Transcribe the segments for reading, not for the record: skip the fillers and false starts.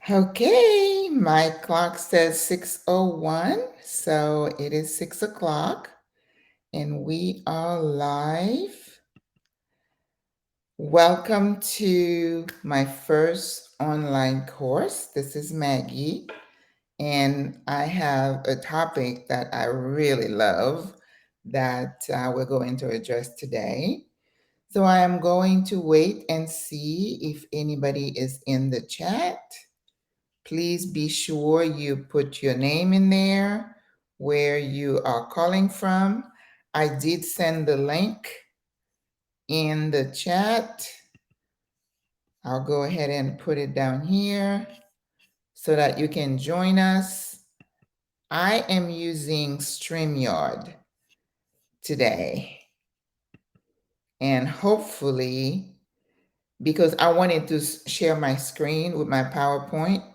Okay, my clock says 6:01, so it is 6 o'clock and we are live. Welcome to my first online course. This is Maggie, and I have a topic that I really love that we're going to address today. So I am going to wait and see if anybody is in the chat. Please be sure you put your name in there, where you are calling from. I did send the link in the chat. I'll go ahead and put it down here so that you can join us. I am using StreamYard today. And hopefully, because I wanted to share my screen with my PowerPoint,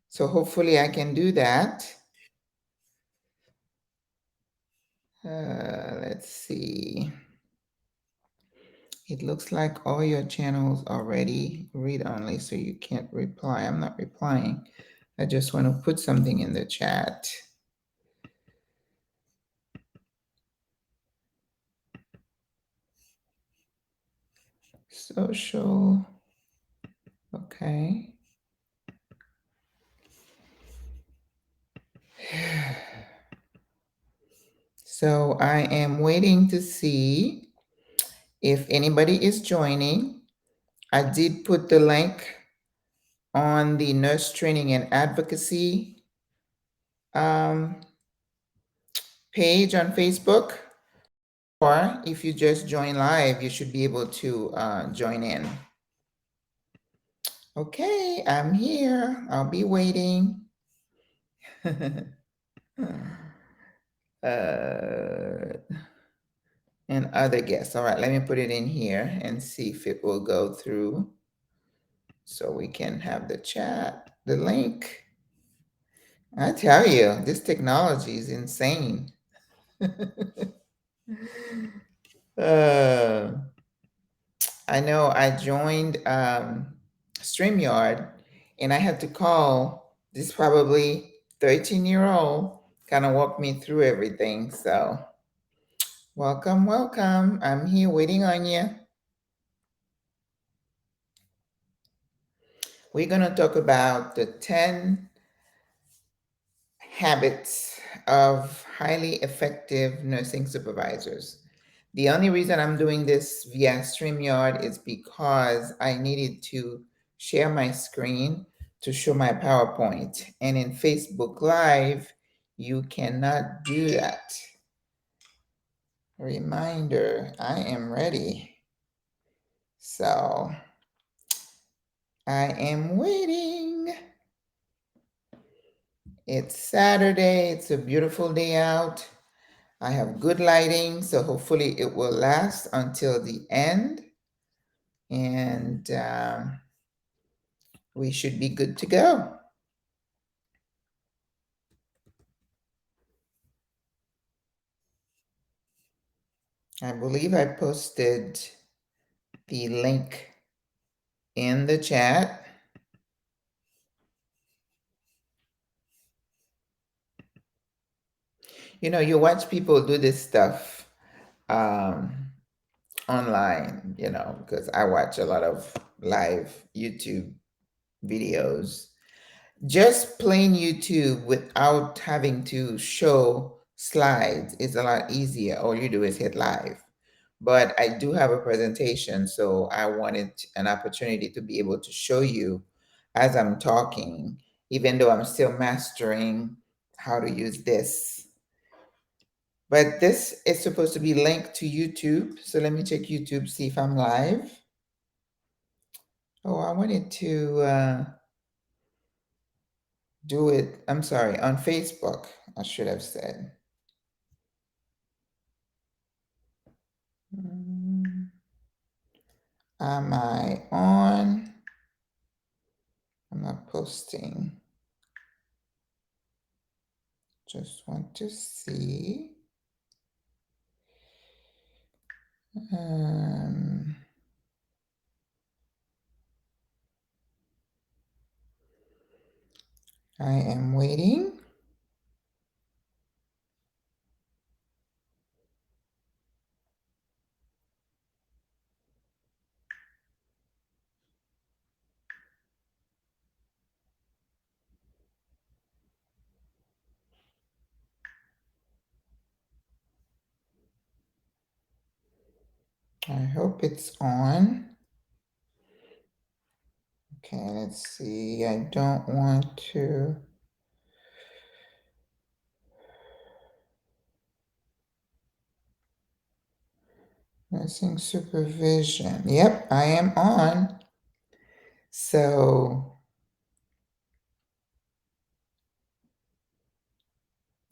so hopefully I can do that. Let's see. It looks like all your channels already read only, so you can't reply. I'm not replying. I just want to put something in the chat. Social. Okay. So I am waiting to see if anybody is joining. I did put the link on the nurse training and advocacy um, page on Facebook. Or if you just join live, you should be able to join in. Okay, I'm here. I'll be waiting. And other guests. All right, let me put it in here and see if it will go through so we can have the chat, the link. I tell you, this technology is insane. uh, I know I joined StreamYard and I had to call this probably 13-year-old, kind of walk me through everything. So, welcome, welcome. I'm here waiting on you. We're going to talk about the 10 habits of highly effective nursing supervisors. The only reason I'm doing this via StreamYard is because I needed to share my screen to show my PowerPoint. And in Facebook Live, you cannot do that. Reminder, I am ready. So I am waiting. It's Saturday. It's a beautiful day out. I have good lighting, so hopefully it will last until the end. And we should be good to go. I believe I posted the link in the chat. You know, you watch people do this stuff online, because I watch a lot of live YouTube videos. Just plain YouTube without having to show slides is a lot easier. All you do is hit live. But I do have a presentation, so I wanted an opportunity to be able to show you as I'm talking, even though I'm still mastering how to use this. But this is supposed to be linked to YouTube. So let me check YouTube, see if I'm live. Oh, I wanted to do it, I'm sorry, on Facebook, I should have said. Am I on? I'm not posting. Just want to see. I am waiting. I hope it's on. Okay, let's see. I don't want to. Missing supervision. Yep, I am on. So,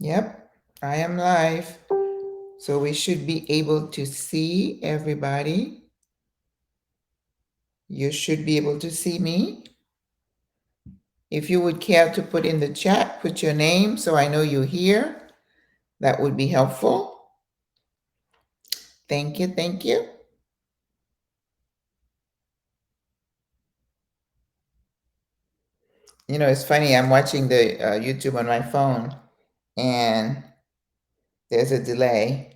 yep, I am live. So we should be able to see everybody. You should be able to see me. If you would care to put in the chat, put your name so I know you're here. That would be helpful. Thank you, thank you. You know, it's funny, I'm watching the YouTube on my phone and there's a delay.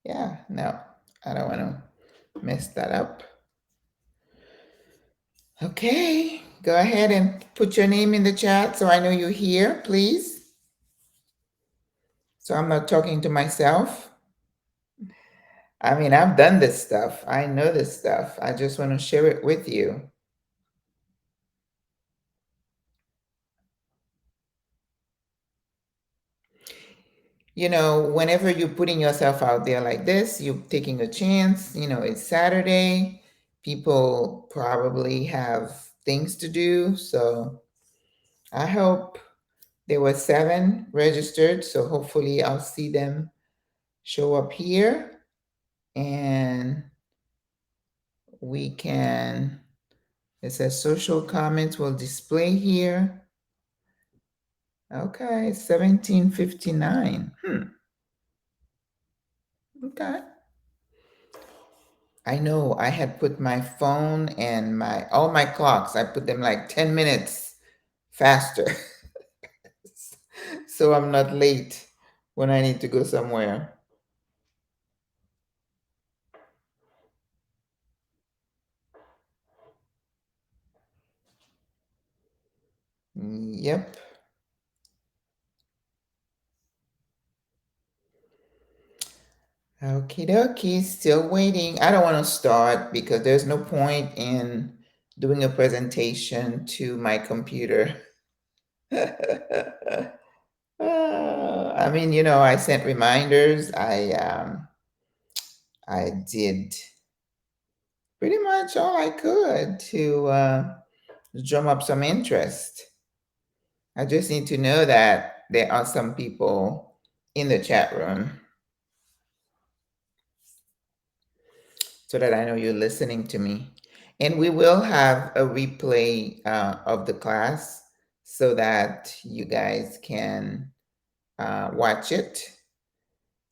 Yeah, no, I don't want to mess that up. Okay, go ahead and put your name in the chat so I know you're here, please. So I'm not talking to myself. I mean, I've done this stuff. I know this stuff. I just want to share it with you. You know, whenever you're putting yourself out there like this, you're taking a chance. You know, it's Saturday. People probably have things to do. So I hope there were 7 registered. So hopefully I'll see them show up here and we can, it says social comments will display here. Okay, 1759. Okay. I know I had put my phone and all my clocks, I put them like 10 minutes faster. So I'm not late when I need to go somewhere. Yep. Okie dokie, still waiting. I don't want to start because there's no point in doing a presentation to my computer. I mean, you know, I sent reminders. I did pretty much all I could to drum up some interest. I just need to know that there are some people in the chat room so that I know you're listening to me. And we will have a replay of the class so that you guys can watch it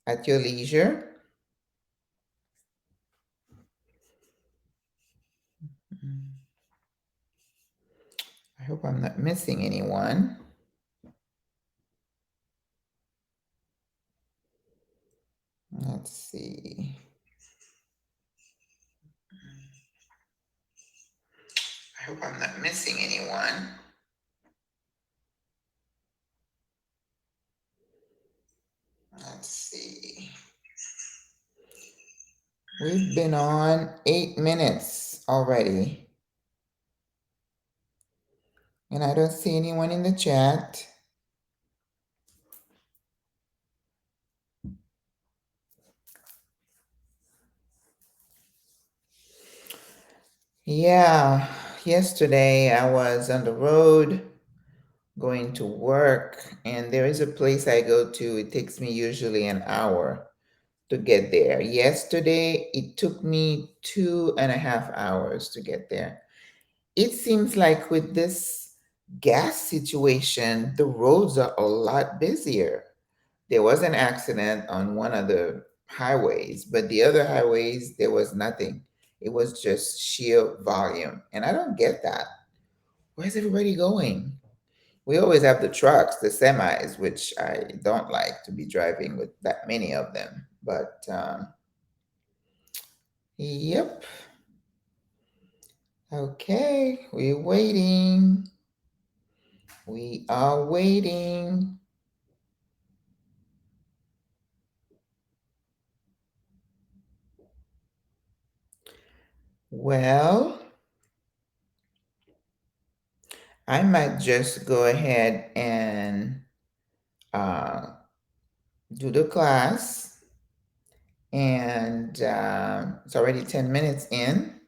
at your leisure. I hope I'm not missing anyone. Let's see. I hope I'm not missing anyone. Let's see. We've been on 8 minutes already. And I don't see anyone in the chat. Yeah, yesterday I was on the road going to work, and there is a place I go to. It takes me usually an hour to get there. Yesterday, it took me 2.5 hours to get there. It seems like with this gas situation, the roads are a lot busier. There was an accident on one of the highways, but the other highways, there was nothing. It was just sheer volume. And I don't get that. Where's everybody going? We always have the trucks, the semis, which I don't like to be driving with that many of them. But yep. Okay, we're waiting. We are waiting. Well, I might just go ahead and uh, do the class. And it's already 10 minutes in.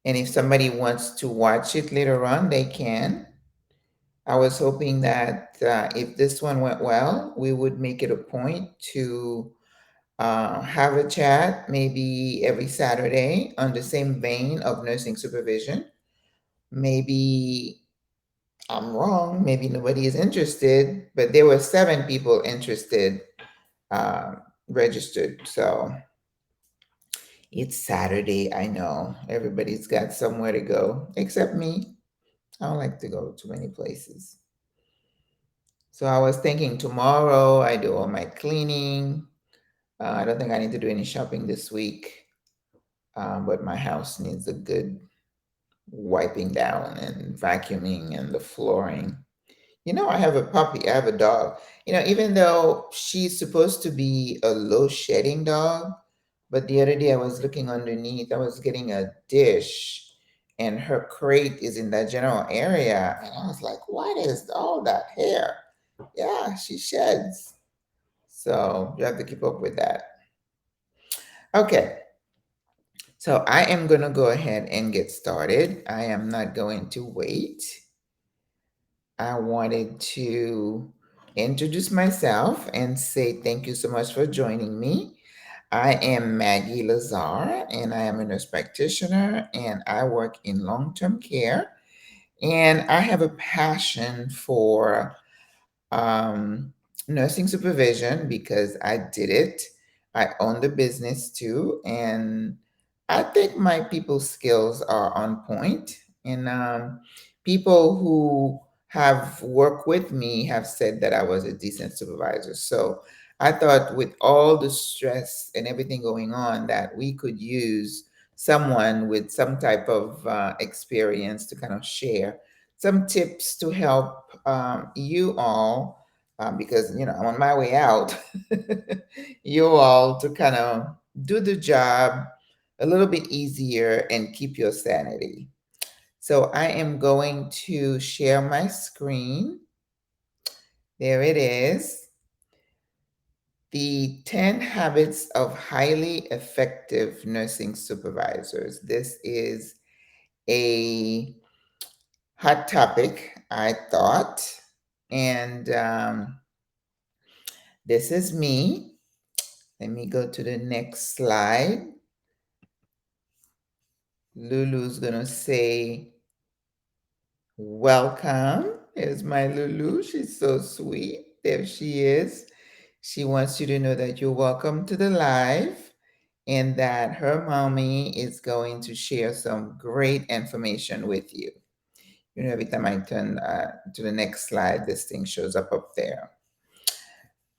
And if somebody wants to watch it later on, they can. I was hoping that if this one went well, we would make it a point to have a chat maybe every Saturday on the same vein of nursing supervision. Maybe I'm wrong, maybe nobody is interested, but there were 7 people interested, uh, registered. So it's Saturday, I know. Everybody's got somewhere to go, except me. I don't like to go to many places. So I was thinking tomorrow I do all my cleaning. I don't think I need to do any shopping this week, but my house needs a good wiping down and vacuuming and the flooring. I have a puppy, I have a dog. Even though she's supposed to be a low shedding dog, but the other day I was looking underneath, I was getting a dish and her crate is in that general area. And I was like, what is all that hair? Yeah, she sheds. So you have to keep up with that. Okay, so I am going to go ahead and get started. I am not going to wait. I wanted to introduce myself and say thank you so much for joining me. I am Maggie Lazar, and I am a nurse practitioner, and I work in long term care. And I have a passion for um, nursing supervision because I did it. I own the business too, and I think my people skills are on point. And people who have worked with me have said that I was a decent supervisor. So I thought, with all the stress and everything going on, that we could use someone with some type of experience to kind of share some tips to help you all, because I'm on my way out. You all to kind of do the job a little bit easier and keep your sanity. So I am going to share my screen. There it is. The 10 habits of highly effective nursing supervisors. This is a hot topic, I thought. And this is me. Let me go to the next slide. Lulu's going to say, welcome. There's my Lulu. She's so sweet. There she is. She wants you to know that you're welcome to the live and that her mommy is going to share some great information with you. Every time I turn to the next slide, this thing shows up there.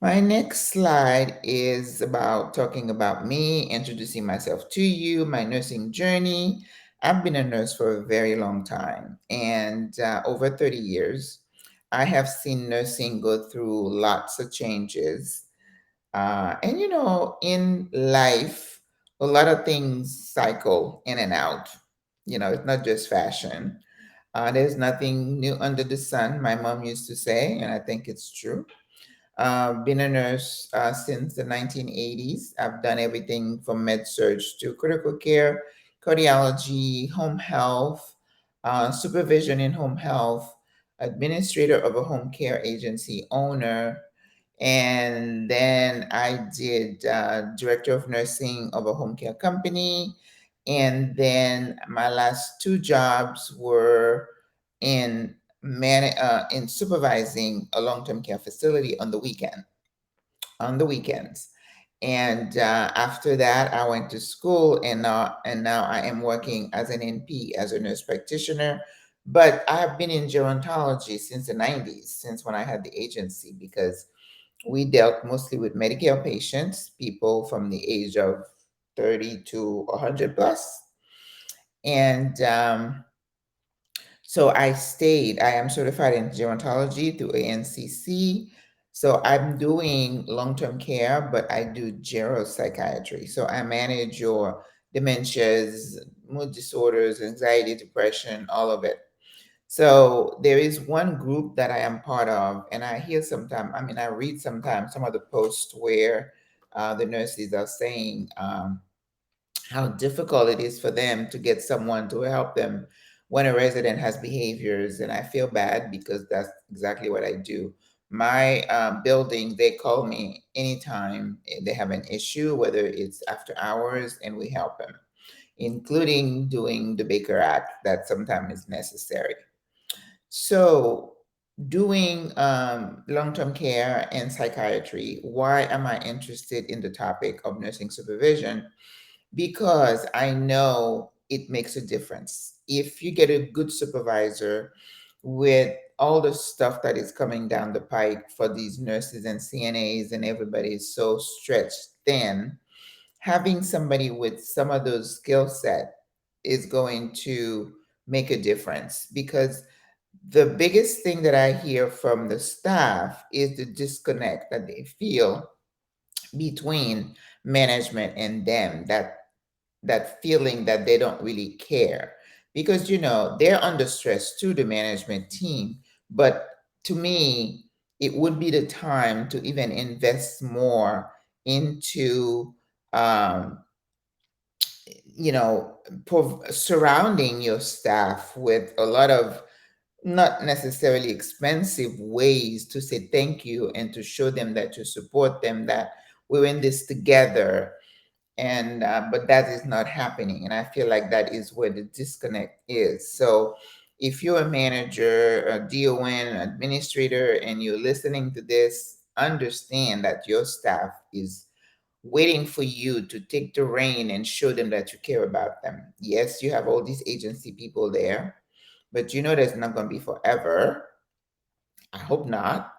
My next slide is about talking about me, introducing myself to you, my nursing journey. I've been a nurse for a very long time, and over 30 years. I have seen nursing go through lots of changes. And in life, a lot of things cycle in and out. It's not just fashion. There's nothing new under the sun, my mom used to say, and I think it's true. Been a nurse since the 1980s. I've done everything from med surge to critical care, cardiology, home health, supervision in home health, administrator of a home care agency, owner, and then I did director of nursing of a home care company. And then my last 2 jobs were in supervising a long-term care facility on the weekends. And after that, I went to school, and now I am working as an NP, as a nurse practitioner. But I have been in gerontology since the 90s, since when I had the agency, because we dealt mostly with Medicare patients, people from the age of 30 to 100 plus. And so I stayed. I am certified in gerontology through ANCC. So I'm doing long-term care, but I do geropsychiatry. So I manage your dementias, mood disorders, anxiety, depression, all of it. So there is one group that I am part of, and I hear sometimes, I mean, I read sometimes some of the posts where the nurses are saying, how difficult it is for them to get someone to help them when a resident has behaviors. And I feel bad because that's exactly what I do. My building, they call me anytime they have an issue, whether it's after hours, and we help them, including doing the Baker Act that sometimes is necessary. So, doing long term care and psychiatry, why am I interested in the topic of nursing supervision? Because I know it makes a difference. If you get a good supervisor with all the stuff that is coming down the pike for these nurses and CNAs, and everybody is so stretched thin, having somebody with some of those skill set is going to make a difference. Because the biggest thing that I hear from the staff is the disconnect that they feel between management and them, that feeling that they don't really care. Because they're under stress too, the management team. But to me, it would be the time to even invest more into um, you know surrounding your staff with a lot of not necessarily expensive ways to say thank you, and to show them that you support them, that we're in this together. And but that is not happening, and I feel like that is where the disconnect is. So if you're a manager, a DON, administrator, and you're listening to this, understand that your staff is waiting for you to take the reign and show them that you care about them. Yes, you have all these agency people there, but that's not going to be forever. I hope not.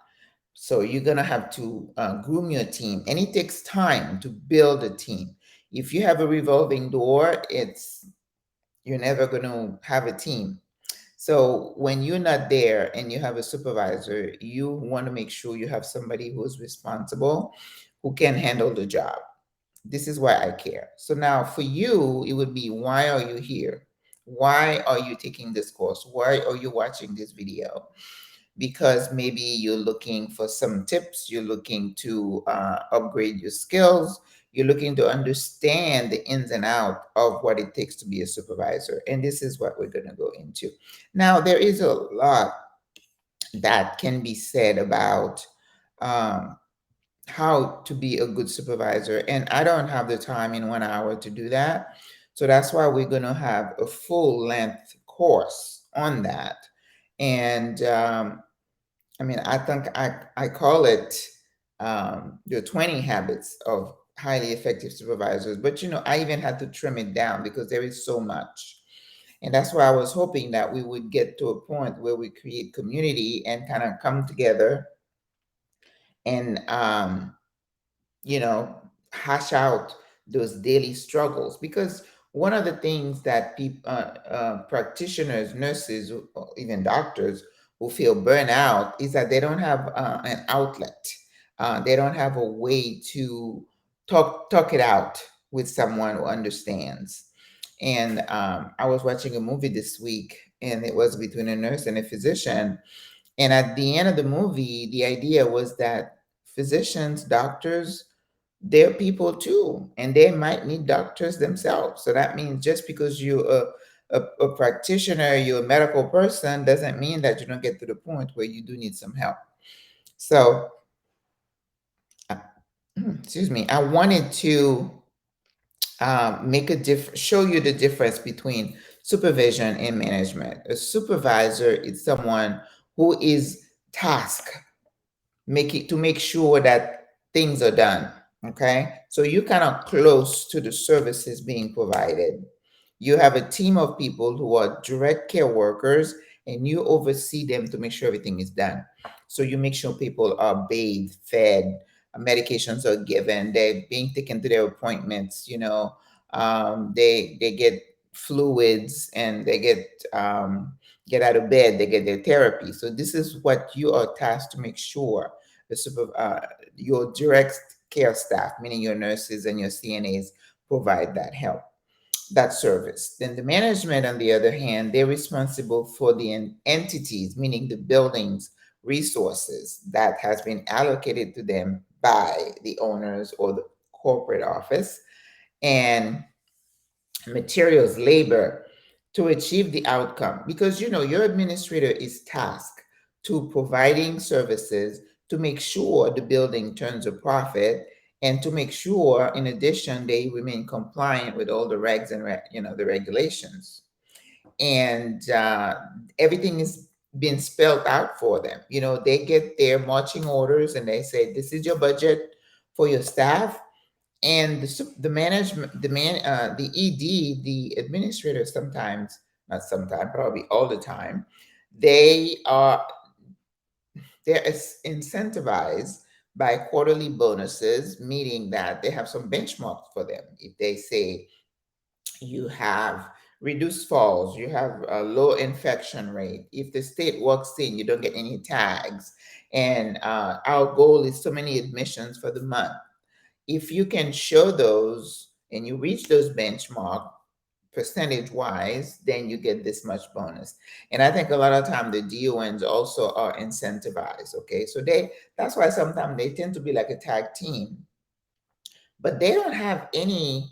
So you're going to have to groom your team, and it takes time to build a team. If you have a revolving door, you're never going to have a team. So when you're not there and you have a supervisor, you want to make sure you have somebody who's responsible, who can handle the job. This is why I care. So now for you, it would be, why are you here? Why are you taking this course? Why are you watching this video? Because maybe you're looking for some tips, you're looking to upgrade your skills, you're looking to understand the ins and out of what it takes to be a supervisor. And this is what we're going to go into. Now, there is a lot that can be said about um, how to be a good supervisor. And I don't have the time in 1 hour to do that. So that's why we're going to have a full length course on that. And I mean, I think I call it the 20 habits of highly effective supervisors. But, I even had to trim it down because there is so much. And that's why I was hoping that we would get to a point where we create community and kind of come together and you know, hash out those daily struggles. Because one of the things that people, practitioners, nurses, or even doctors who feel burnout is that they don't have an outlet. They don't have a way to talk it out with someone who understands. And I was watching a movie this week, and it was between a nurse and a physician. And at the end of the movie, the idea was that physicians, doctors, they're people too, and they might need doctors themselves. So that means just because you're a practitioner, you're a medical person, doesn't mean that you don't get to the point where you do need some help. So, uh, excuse me, I wanted to make a show you the difference between supervision and management. A supervisor is someone who is tasked make sure that things are done. Okay, so you're kind of close to the services being provided. You have a team of people who are direct care workers, and you oversee them to make sure everything is done. So you make sure people are bathed, fed, medications are given, they're being taken to their appointments. They get fluids, and they get out of bed, they get their therapy. So this is what you are tasked to make sure the your direct care staff, meaning your nurses and your CNAs, provide that help, that service. Then the management, on the other hand, they're responsible for the entities, meaning the buildings, resources that has been allocated to them by the owners or the corporate office, and materials, labor, to achieve the outcome. Because your administrator is tasked to providing services to make sure the building turns a profit, and to make sure, in addition, they remain compliant with all the regs and the regulations, and everything is being spelled out for them. They get their marching orders, and they say, this is your budget for your staff. And the management, the ED, the administrator, sometimes, not sometimes, probably all the time, they are they're incentivized by quarterly bonuses, meaning that they have some benchmarks for them. If they say you have reduced falls, you have a low infection rate, if the state walks in, you don't get any tags, and our goal is so many admissions for the month. If you can show those and you reach those benchmark percentage wise, then you get this much bonus. And I think a lot of time the DONs also are incentivized. Okay, so that's why sometimes they tend to be like a tag team, but they don't have any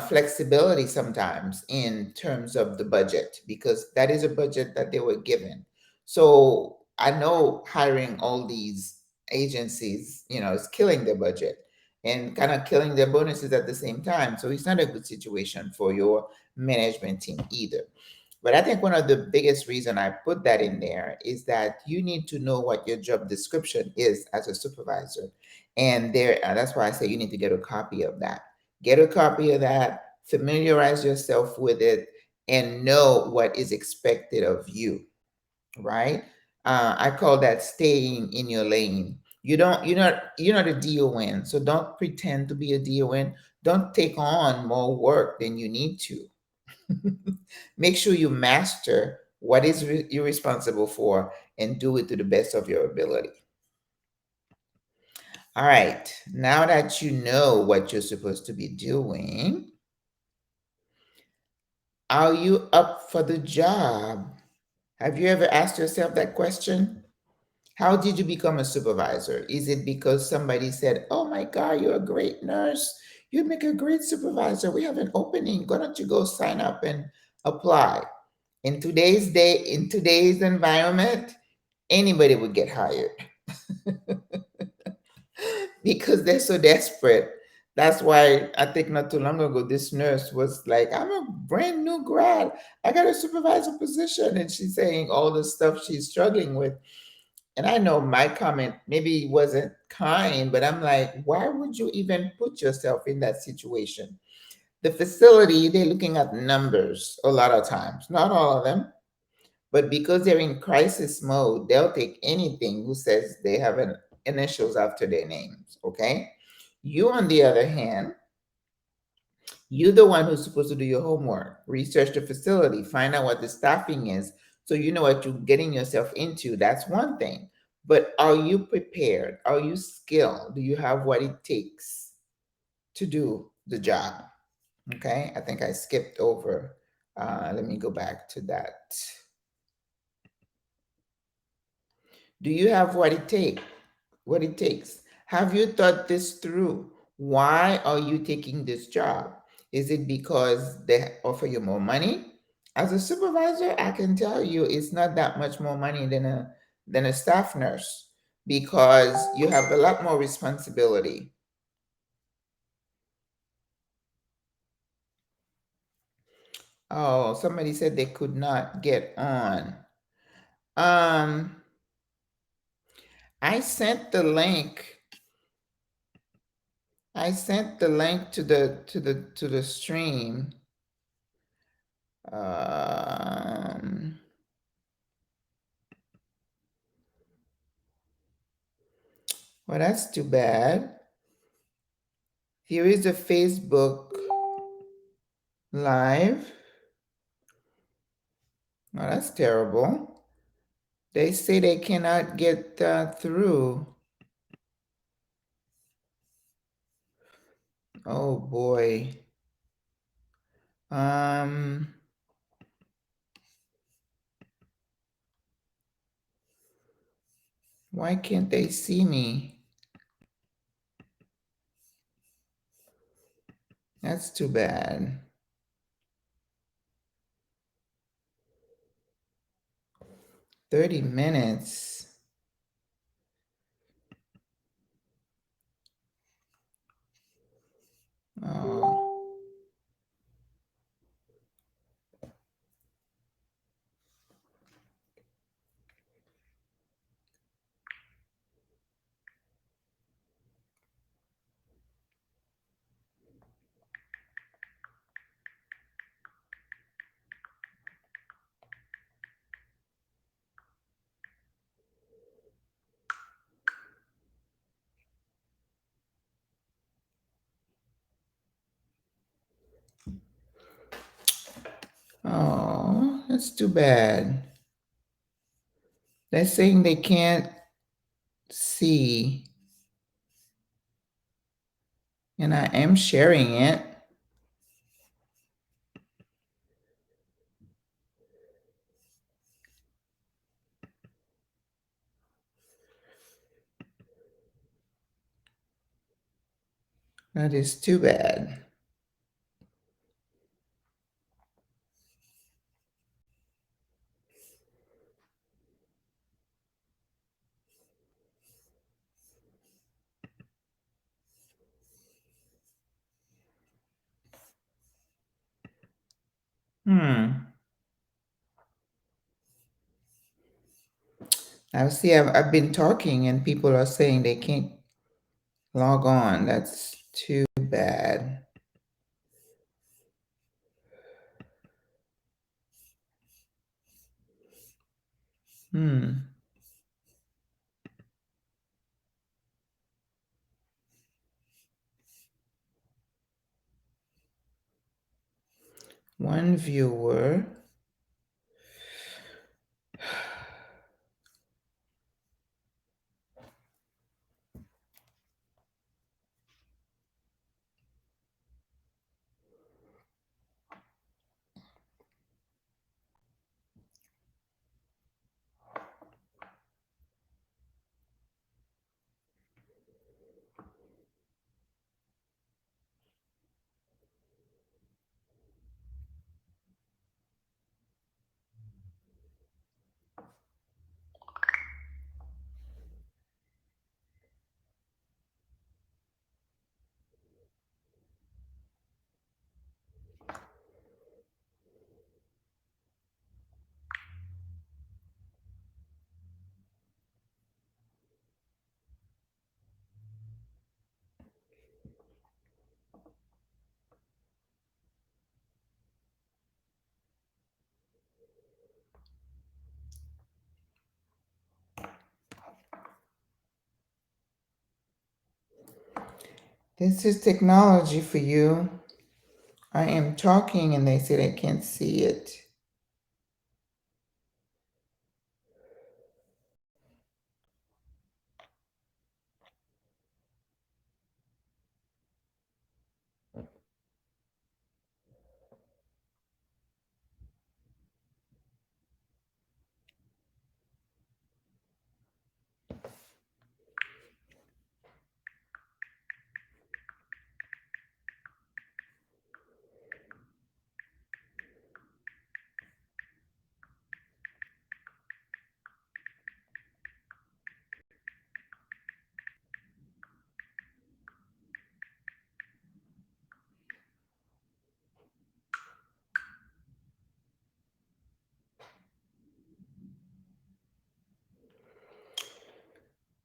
flexibility sometimes in terms of the budget, because that is a budget that they were given. So I know hiring all these agencies, is killing their budget and kind of killing their bonuses at the same time. So it's not a good situation for your management team either. But I think one of the biggest reason I put that in there is that you need to know what your job description is as a supervisor. And that's why I say you need to get a copy of that. Get a copy of that, familiarize yourself with it, and know what is expected of you, right? I call that staying in your lane. You're not a DON, so don't pretend to be a DON. Don't take on more work than you need to. Make sure you master what is you're responsible for, and do it to the best of your ability. All right, now that you know what you're supposed to be doing, are you up for the job? Have you ever asked yourself that question? How did you become a supervisor? Is it because somebody said, oh my God, you're a great nurse, you'd make a great supervisor, we have an opening, why don't you go sign up and apply? In today's day, in today's environment, anybody would get hired because they're so desperate. That's why I think not too long ago, this nurse was like, I'm a brand new grad. I got a supervisor position. And she's saying all the stuff she's struggling with. And I know my comment maybe wasn't kind, but I'm like, why would you even put yourself in that situation? The facility, they're looking at numbers a lot of times, not all of them. But because they're in crisis mode, they'll take anything who says they have initials after their names. Okay. You, on the other hand, you're the one who's supposed to do your homework, research the facility, find out what the staffing is, so you know what you're getting yourself into. That's one thing. But are you prepared? Are you skilled? Do you have what it takes to do the job? Okay. I think I skipped over. Let me go back to that. Do you have what it takes? What it takes? Have you thought this through? Why are you taking this job? Is it because they offer you more money? As a supervisor, I can tell you it's not that much more money than a staff nurse, because you have a lot more responsibility. Oh, somebody said they could not get on. Um, I sent the link I sent the link to the stream. Um, well, that's too bad. Here is a Facebook Live. Oh, that's terrible. They say they cannot get through. Oh boy. Um, why can't they see me? That's too bad. 30 minutes. Oh. Oh, that's too bad. They're saying they can't see, and I am sharing it. That is too bad. Hmm. I see. I've been talking, and people are saying they can't log on. That's too bad. Hmm. One viewer. This is technology for you. I am talking, and they say they can't see it.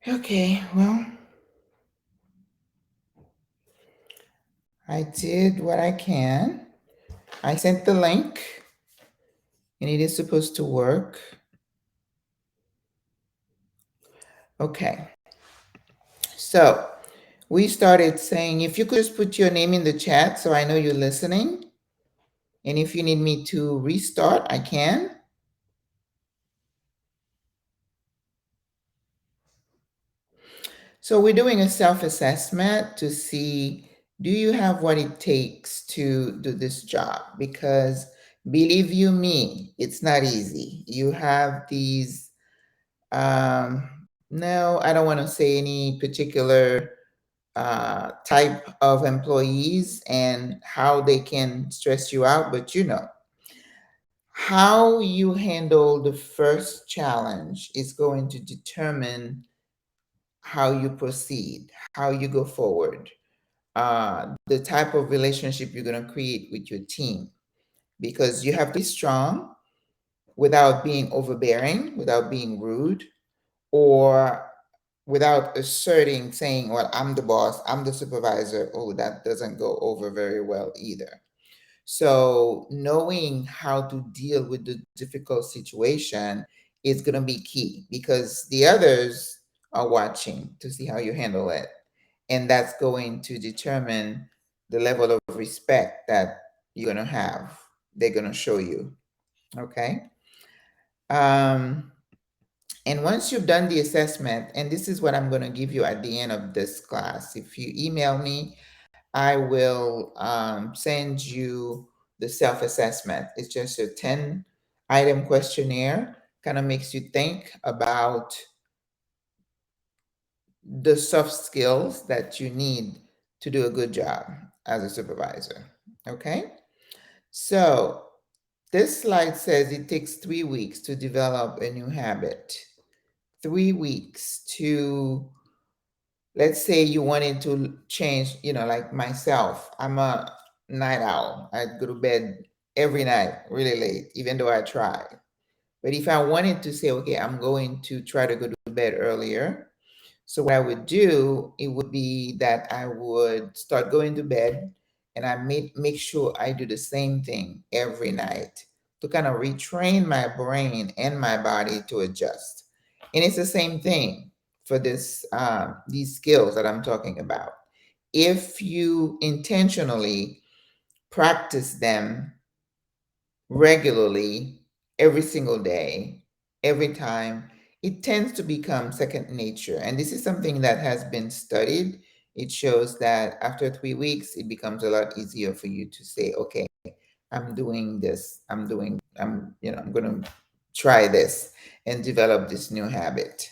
Okay, well, I did what I can. I sent the link and it is supposed to work. Okay. So we started saying if you could just put your name in the chat so I know you're listening. And if you need me to restart, I can. So we're doing a self-assessment to see, do you have what it takes to do this job? Because believe you me, it's not easy. You have these, no, I don't want to say any particular type of employees and how they can stress you out, but how you handle the first challenge is going to determine how you proceed, how you go forward, the type of relationship you're going to create with your team. Because you have to be strong without being overbearing, without being rude, or without asserting, saying, well, I'm the boss, I'm the supervisor. Oh, that doesn't go over very well either. So, knowing how to deal with the difficult situation is going to be key because the others are watching to see how you handle it. And that's going to determine the level of respect that you're going to have. They're going to show you. Okay. Um, and once you've done the assessment, and this is what I'm going to give you at the end of this class, if you email me, I will send you the self assessment. It's just a 10-item questionnaire, kind of makes you think about the soft skills that you need to do a good job as a supervisor. Okay? So, this slide says it takes 3 weeks to develop a new habit. 3 weeks to, let's say you wanted to change, like myself, I'm a night owl. I go to bed every night really late, even though I try. But if I wanted to say, okay, I'm going to try to go to bed earlier, so what I would do, it would be that I would start going to bed and I make sure I do the same thing every night to kind of retrain my brain and my body to adjust. And it's the same thing for these skills that I'm talking about. If you intentionally practice them regularly, every single day, every time, it tends to become second nature. And this is something that has been studied. It shows that after 3 weeks, it becomes a lot easier for you to say, okay, I'm doing this. I'm going to try this and develop this new habit.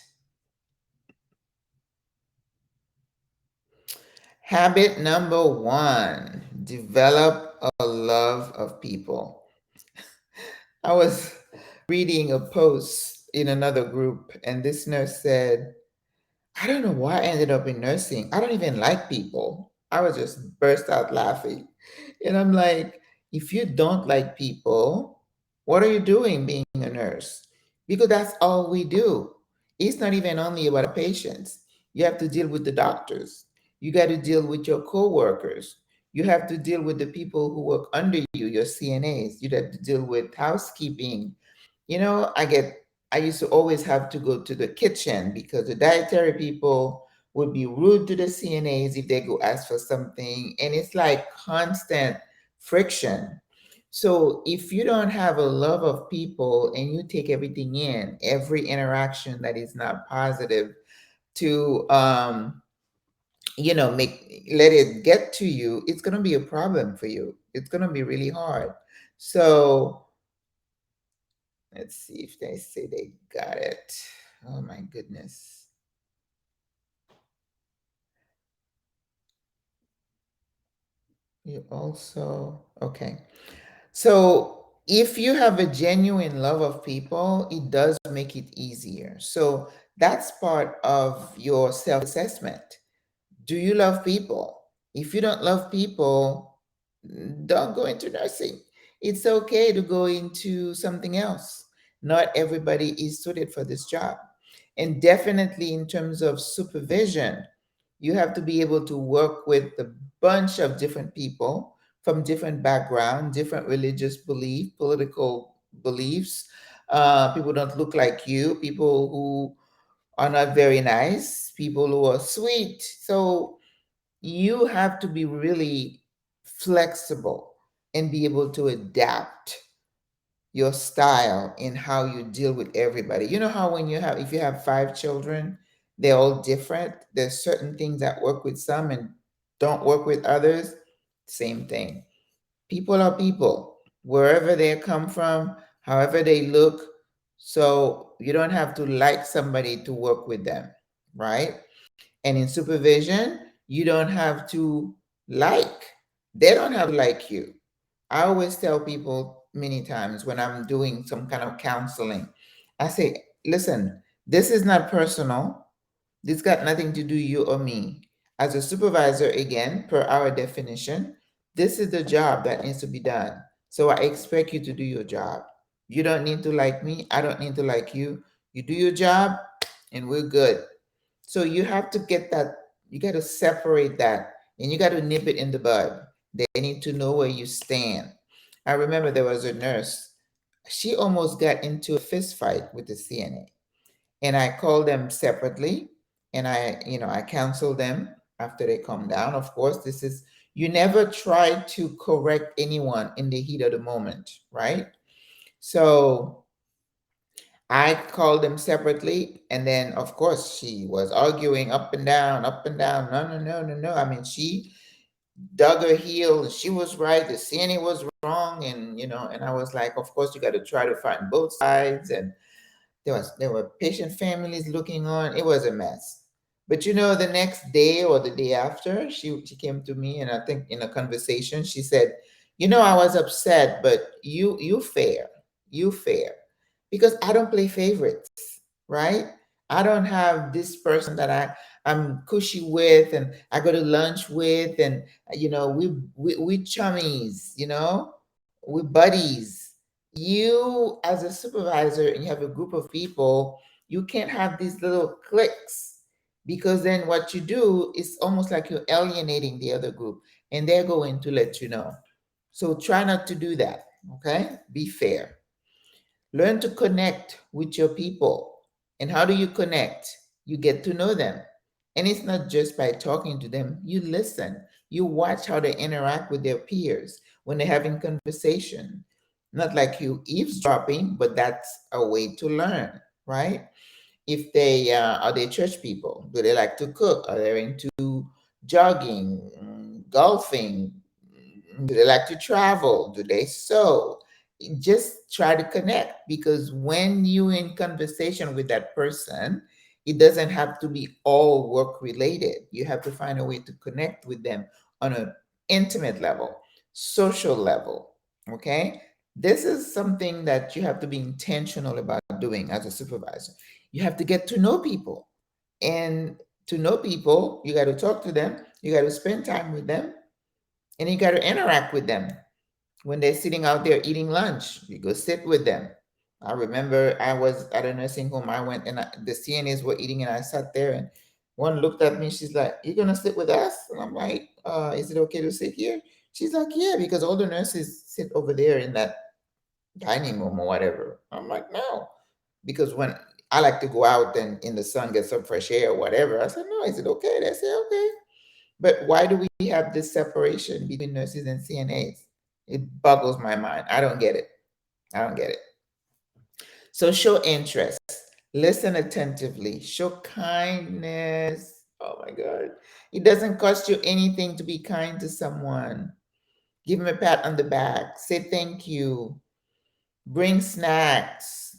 Habit number 1, develop a love of people. I was reading a post in another group, and this nurse said, I don't know why I ended up in nursing. I don't even like people. I was just burst out laughing. And I'm like, if you don't like people, what are you doing being a nurse? Because that's all we do. It's not even only about patients. You have to deal with the doctors. You got to deal with your coworkers. You have to deal with the people who work under you, your CNAs. You have to deal with housekeeping. I used to always have to go to the kitchen because the dietary people would be rude to the CNAs if they go ask for something. And it's like constant friction. So if you don't have a love of people and you take everything in, every interaction that is not positive to let it get to you, it's gonna be a problem for you. It's gonna be really hard. So let's see if they say they got it. Oh my goodness. You also, okay. So if you have a genuine love of people, it does make it easier. So that's part of your self assessment. Do you love people? If you don't love people, don't go into nursing. It's okay to go into something else. Not everybody is suited for this job. And definitely in terms of supervision, You have to be able to work with a bunch of different people from different background, different religious belief, political beliefs. People don't look like you. People who are not very nice. People who are sweet. So you have to be really flexible and be able to adapt your style in how you deal with everybody. You know how when you have, if you have 5 children, they're all different. There's certain things that work with some and don't work with others. Same thing. People are people, wherever they come from, however they look. So you don't have to like somebody to work with them, right? And in supervision, you don't have to like, they don't have to like you. I always tell people many times when I'm doing some kind of counseling, I say, listen, this is not personal. This got nothing to do you or me. As a supervisor, again, per our definition, this is the job that needs to be done. So I expect you to do your job. You don't need to like me. I don't need to like you. You do your job and we're good. So you have to get that, you got to separate that and you got to nip it in the bud. They need to know where you stand. I remember there was a nurse, she almost got into a fist fight with the CNA. And I called them separately and I counsel them after they come down. Of course, this is, you never try to correct anyone in the heat of the moment, right? So I called them separately, and then of course she was arguing up and down, up and down. No, no, no, no, no. I mean, she dug her heel, and she was right. The CNA was wrong, and I was like, of course, you got to try to find both sides. And there were patient families looking on. It was a mess. But the next day or the day after, she came to me, and I think in a conversation, she said, I was upset, but you fair, you fair, because I don't play favorites, right? I don't have this person that I'm cushy with, and I go to lunch with, and we chummies, we buddies. You as a supervisor and you have a group of people, you can't have these little cliques, because then what you do is almost like you're alienating the other group, and they're going to let you know. So try not to do that. Okay, be fair. Learn to connect with your people. And how do you connect? You get to know them. And it's not just by talking to them, you listen. You watch how they interact with their peers when they're having conversation. Not like you eavesdropping, but that's a way to learn, right? If they are they church people, do they like to cook? Are they into jogging, golfing? Do they like to travel? Do they sew? Just try to connect, because when you're in conversation with that person, it doesn't have to be all work related. You have to find a way to connect with them on an intimate level, social level. Okay, this is something that you have to be intentional about doing as a supervisor. You have to get to know people, and to know people, you got to talk to them, you got to spend time with them, and you got to interact with them. When they're sitting out there eating lunch, you go sit with them. I remember I was at a nursing home. I went and the CNAs were eating, and I sat there, and one looked at me. She's like, "You're gonna sit with us?" And I'm like, "Is it okay to sit here?" She's like, "Yeah, because all the nurses sit over there in that dining room or whatever." I'm like, "No," because when I like to go out and in the sun get some fresh air or whatever. I said, "No, is it okay?" They say, "Okay." But why do we have this separation between nurses and CNAs? It boggles my mind. I don't get it. I don't get it. So show interest, listen attentively, show kindness. Oh my God. It doesn't cost you anything to be kind to someone. Give them a pat on the back, say thank you, bring snacks.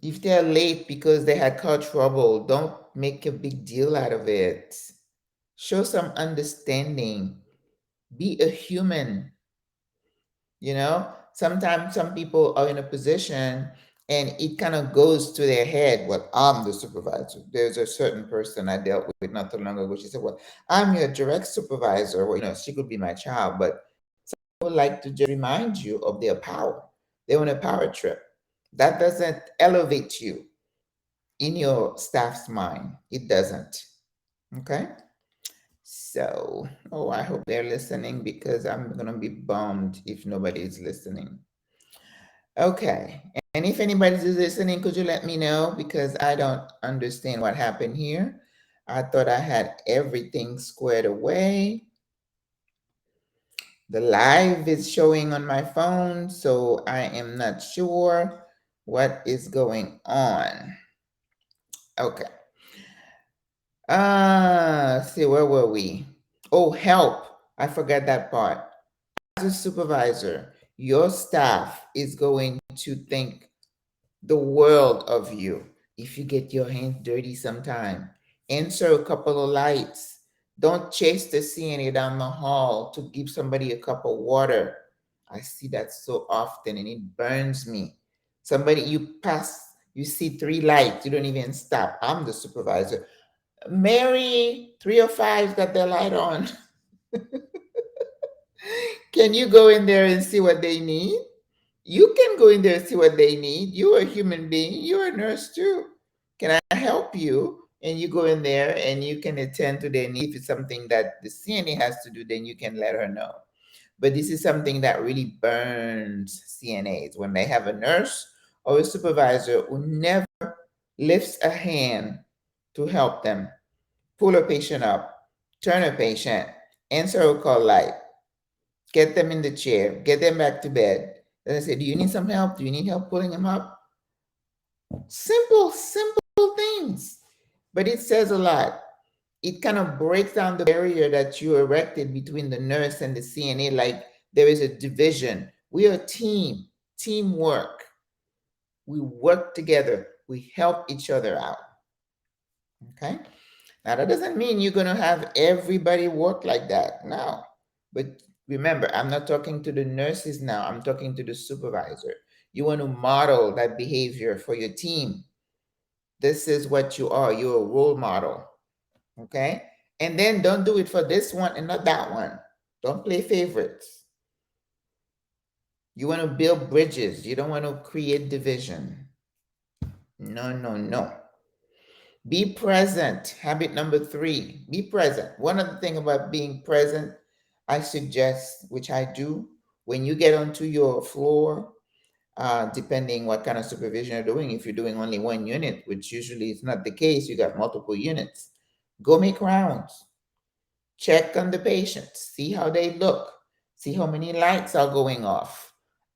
If they're late because they had car trouble, don't make a big deal out of it. Show some understanding. Be a human. Sometimes some people are in a position and it kind of goes to their head. Well, I'm the supervisor. There's a certain person I dealt with not too long ago. She said, well, I'm your direct supervisor. Well, she could be my child, but would like to just remind you of their power. They're on a power trip. That doesn't elevate you in your staff's mind. It doesn't. Okay. So, oh, I hope they're listening because I'm going to be bummed if nobody is listening. Okay. And if anybody is listening, could you let me know? Because I don't understand what happened here. I thought I had everything squared away. The live is showing on my phone, so I am not sure what is going on. Okay. See, where were we? Oh, help. I forgot that part. As a supervisor, your staff is going to think the world of you if you get your hands dirty sometime. Answer a couple of lights. Don't chase the CNA down the hall to give somebody a cup of water. I see that so often and it burns me. Somebody, you pass, you see three lights, you don't even stop. I'm the supervisor. Mary, 305's got their light on. Can you go in there and see what they need? You can go in there and see what they need. You're a human being. You're a nurse too. Can I help you? And you go in there and you can attend to their need. If it's something that the CNA has to do, then you can let her know. But this is something that really burns CNAs when they have a nurse or a supervisor who never lifts a hand to help them, pull a patient up, turn a patient, answer a call light, get them in the chair, get them back to bed. Then I say, do you need some help? Do you need help pulling them up? Simple, simple things. But it says a lot. It kind of breaks down the barrier that you erected between the nurse and the CNA, like there is a division. We are a team, teamwork. We work together, we help each other out. Okay. Now, that doesn't mean you're going to have everybody work like that. No. But remember, I'm not talking to the nurses now, I'm talking to the supervisor. You want to model that behavior for your team. This is what you are. You're a role model. Okay. And then don't do it for this one and not that one. Don't play favorites. You want to build bridges, you don't want to create division. No, no, no. Be present. Habit number 3, be present. One other thing about being present, I suggest, which I do, when you get onto your floor, depending what kind of supervision you're doing, if you're doing only one unit, which usually is not the case, you got multiple units, go make rounds. Check on the patients, see how they look, see how many lights are going off.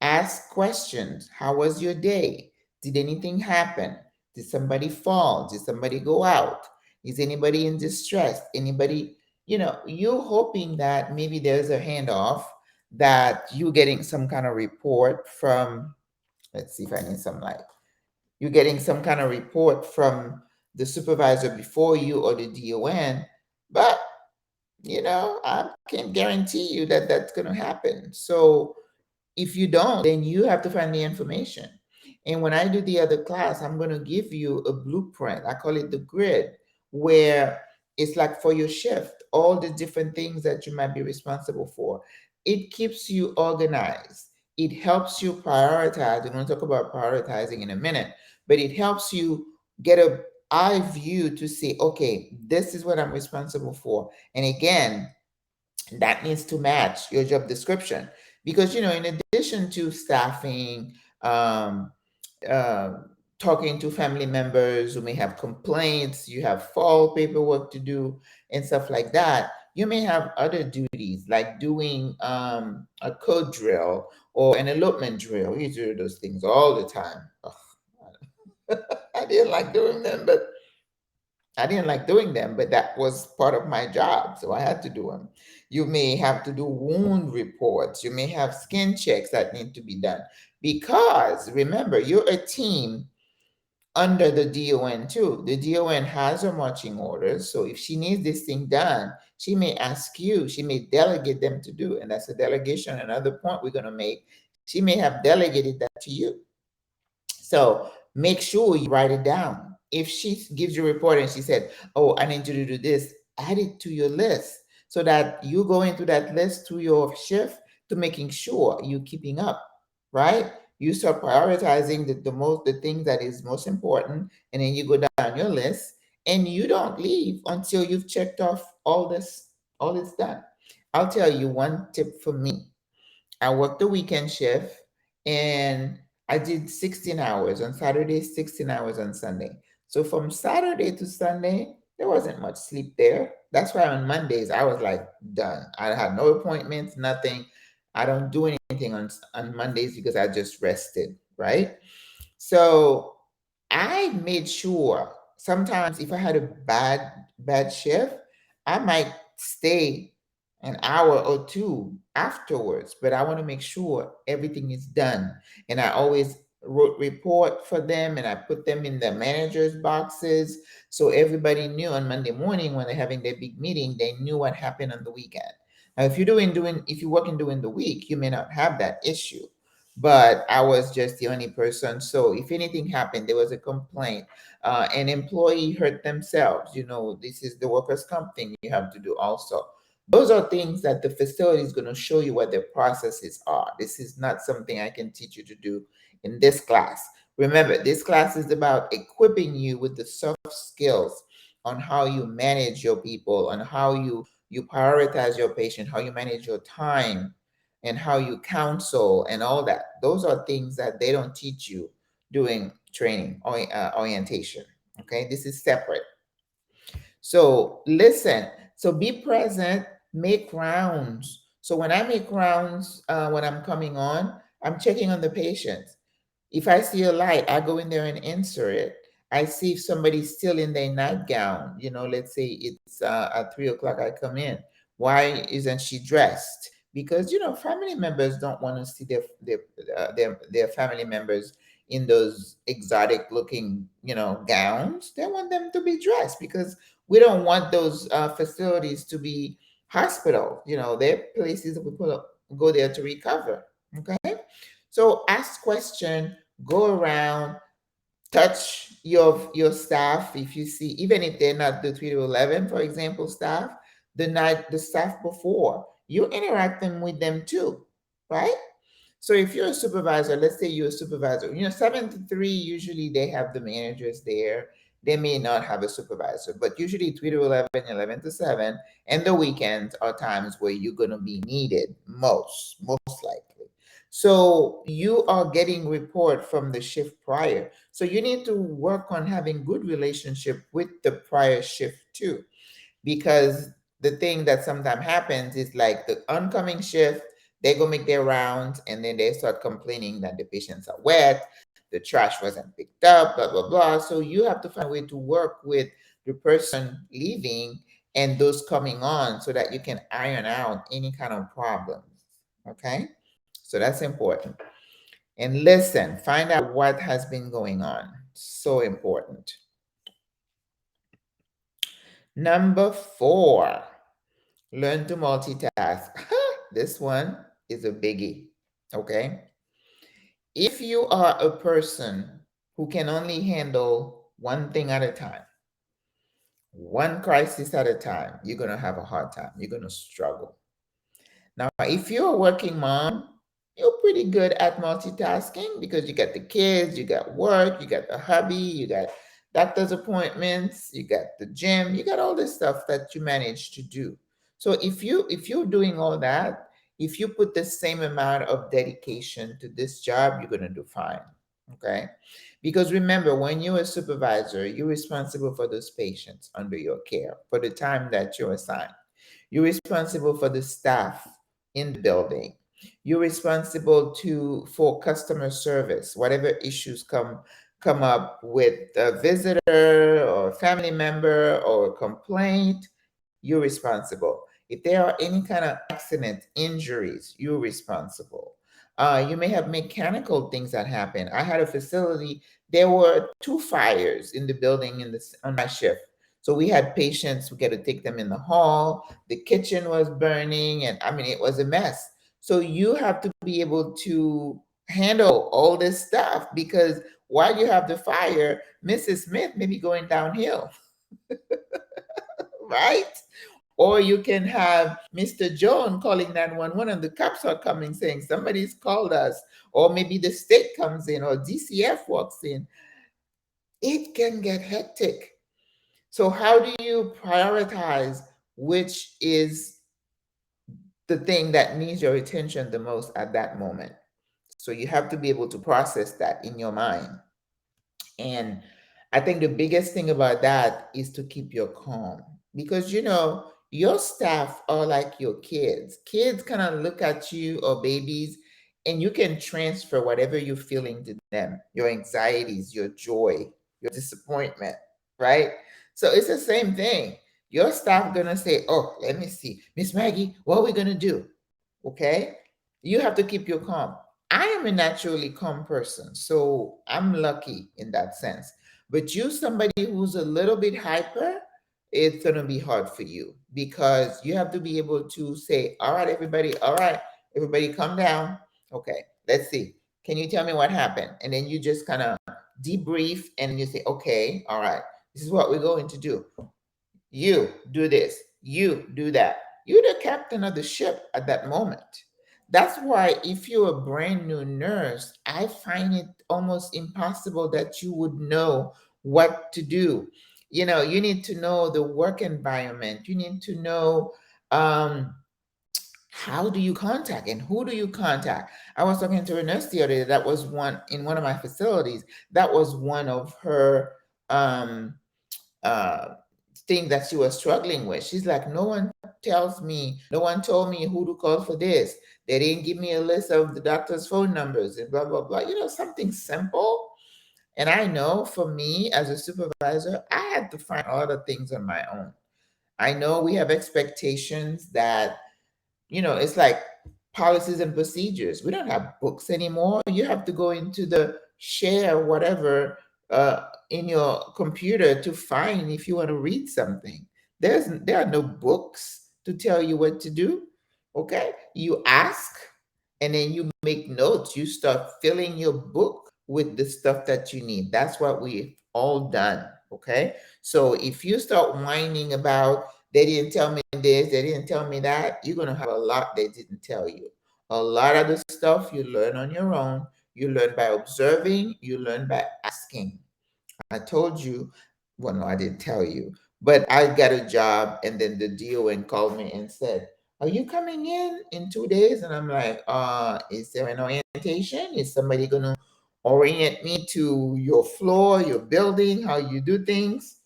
Ask questions. How was your day? Did anything happen? Did somebody fall? Did somebody go out? Is anybody in distress? Anybody, you're hoping that maybe there's a handoff, that you're getting some kind of report from, let's see if I need some light. You're getting some kind of report from the supervisor before you or the DON, but I can't guarantee you that that's going to happen. So if you don't, then you have to find the information. And when I do the other class, I'm going to give you a blueprint. I call it the grid, where it's like for your shift, all the different things that you might be responsible for. It keeps you organized. It helps you prioritize. We're going to talk about prioritizing in a minute, but it helps you get a eye view to say, okay, this is what I'm responsible for. And again, that needs to match your job description, because in addition to staffing, um, uh, talking to family members who may have complaints, you have fall paperwork to do and stuff like that. You may have other duties like doing a code drill or an elopement drill. We do those things all the time. Ugh, I didn't like doing them, but that was part of my job, so I had to do them. You may have to do wound reports. You may have skin checks that need to be done, because remember, you're a team under the DON too. The DON has her marching orders, so if she needs this thing done, she may ask you, she may delegate them to do, and that's a delegation. Another point we're going to make, she may have delegated that to you. So make sure you write it down. If she gives you a report and she said, oh, I need you to do this, add it to your list so that you go into that list to your shift to making sure you're keeping up, right? You start prioritizing the things that is most important, and then you go down your list and you don't leave until you've checked off all this done. I'll tell you one tip for me. I worked the weekend shift and I did 16 hours on Saturday, 16 hours on Sunday. So from Saturday to Sunday, there wasn't much sleep there. That's why on Mondays I was like done. I had no appointments, nothing. I don't do anything on Mondays because I just rested, right? So I made sure sometimes if I had a bad shift, I might stay an hour or two afterwards, but I want to make sure everything is done. And I always wrote report for them and I put them in the manager's boxes so everybody knew on Monday morning when they're having their big meeting, they knew what happened on the weekend. Now if you're doing if you're working during the week, you may not have that issue, but I was just the only person. So if anything happened, there was a complaint, an employee hurt themselves, this is the workers' comp thing you have to do also. Those are things that the facility is going to show you what their processes are. This is not something I can teach you to do in this class. Remember, this class is about equipping you with the soft skills on how you manage your people, on how you prioritize your patient, how you manage your time, and how you counsel and all that. Those are things that they don't teach you doing training or orientation. Okay, this is separate. So listen. So be present. Make rounds. So when I make rounds, when I'm coming on, I'm checking on the patients. If I see a light, I go in there and insert it. I see if somebody's still in their nightgown. Let's say it's at 3 o'clock. I come in. Why isn't she dressed? Because family members don't want to see their family members in those exotic looking gowns. They want them to be dressed because we don't want those facilities to be hospital. They're places that people go there to recover. Okay, so ask question, go around, touch your staff. If you see, even if they're not the 3 to 11, for example, staff, the staff before you interacting with them too, right? So if you're a supervisor, let's say you're a supervisor, 7 to 3, usually they have the managers there. They may not have a supervisor, but usually 3 to 11, 11 to 7, and the weekends are times where you're going to be needed most likely. So you are getting report from the shift prior. So you need to work on having good relationship with the prior shift too, because the thing that sometimes happens is like the oncoming shift, they go make their rounds and then they start complaining that the patients are wet, the trash wasn't picked up, blah blah blah. So you have to find a way to work with the person leaving and those coming on so that you can iron out any kind of problems. Okay, so that's important. And listen, find out what has been going on. So important. Number 4, learn to multitask. This one is a biggie. Okay. If you are a person who can only handle one thing at a time, one crisis at a time, you're going to have a hard time. You're going to struggle. Now, if you're a working mom, you're pretty good at multitasking because you got the kids, you got work, you got the hubby, you got doctor's appointments, you got the gym, you got all this stuff that you manage to do. So if you're doing all that, if you put the same amount of dedication to this job, you're going to do fine. Okay? Because remember, when you're a supervisor, you're responsible for those patients under your care for the time that you're assigned. You're responsible for the staff in the building. You're responsible for customer service. Whatever issues come up with a visitor or a family member or a complaint, you're responsible. If there are any kind of accident, injuries, you're responsible. You may have mechanical things that happen. I had a facility, there were 2 fires in the building on my shift. So we had patients, we got to take them in the hall. The kitchen was burning, and I mean, it was a mess. So you have to be able to handle all this stuff because while you have the fire, Mrs. Smith may be going downhill, right? Or you can have Mr. Jones calling 911 and the cops are coming saying somebody's called us, or maybe the state comes in or DCF walks in. It can get hectic. So how do you prioritize which is the thing that needs your attention the most at that moment? So you have to be able to process that in your mind. And I think the biggest thing about that is to keep your calm, because your staff are like your kids. Kids kind of look at you, or babies, and you can transfer whatever you're feeling to them, your anxieties, your joy, your disappointment, right? So it's the same thing. Your staff gonna say, "Oh, let me see, Miss Maggie, what are we gonna do?" Okay? You have to keep your calm. I am a naturally calm person, so I'm lucky in that sense. But you, somebody who's a little bit hyper, it's gonna be hard for you, because you have to be able to say, all right, everybody, calm down. Okay, let's see. Can you tell me what happened?" And then you just kind of debrief, and you say, "Okay, all right, this is what we're going to do. You do this, you do that." You're the captain of the ship at that moment. That's why, if you're a brand new nurse, I find it almost impossible that you would know what to do. You need to know the work environment. You need to know, um, how do you contact and who do you contact. I was talking to a nurse the other day, that was one in one of my facilities. That was one of her um, uh, thing that she was struggling with. She's like, no one told me who to call for this. They didn't give me a list of the doctor's phone numbers and blah, blah, blah. Something simple. And I know, for me as a supervisor, I had to find a lot of things on my own. I know we have expectations that, it's like policies and procedures. We don't have books anymore. You have to go into the share whatever in your computer to find if you want to read something. There are no books to tell you what to do. Okay, you ask, and then you make notes. You start filling your book with the stuff that you need. That's what we've all done. Okay, so if you start whining about, "They didn't tell me this, they didn't tell me that," you're going to have a lot they didn't tell you. A lot of the stuff you learn on your own. You learn by observing, you learn by asking. I told you, well, no, I didn't tell you, but I got a job, and then the DON called me and said, "Are you coming in 2 days?" And I'm like, is there an orientation? Is somebody going to orient me to your floor, your building, how you do things?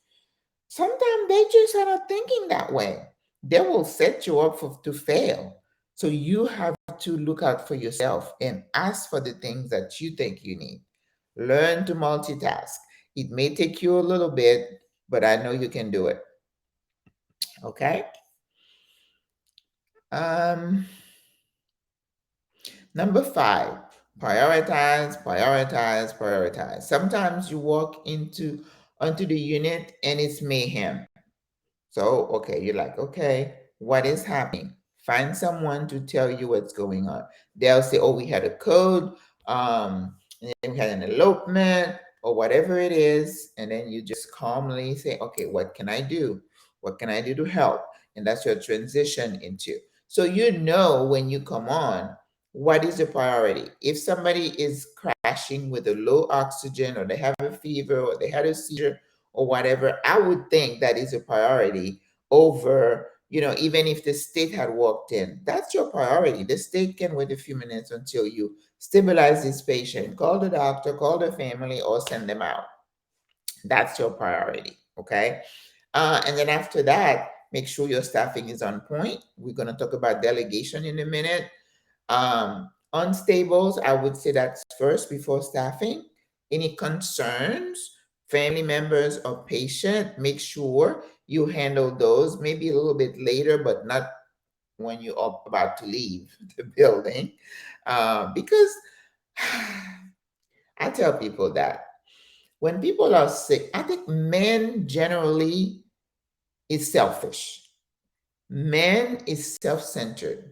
Sometimes they just are not thinking that way. They will set you up to fail. So you have to look out for yourself and ask for the things that you think you need. Learn to multitask. It may take you a little bit, but I know you can do it. Okay? Um, Number 5, prioritize, prioritize, prioritize. Sometimes you walk onto the unit and it's mayhem. So, okay, you're like, "Okay, what is happening?" Find someone to tell you what's going on. They'll say, "Oh, we had a code, and then we had an elopement," or whatever it is. And then you just calmly say, "Okay, what can I do? What can I do to help?" And that's your transition into. So when you come on, what is the priority? If somebody is crashing with a low oxygen, or they have a fever, or they had a seizure, or whatever, I would think that is a priority over, even if the state had walked in. That's your priority. The state can wait a few minutes until you stabilize this patient, call the doctor, call the family, or send them out. That's your priority. Okay. And then after that, make sure your staffing is on point. We're going to talk about delegation in a minute. Unstables, I would say that's first before staffing. Any concerns, family members or patient, make sure you handle those maybe a little bit later, but not when you are about to leave the building. Because I tell people that when people are sick, I think men generally is selfish. Men is self-centered.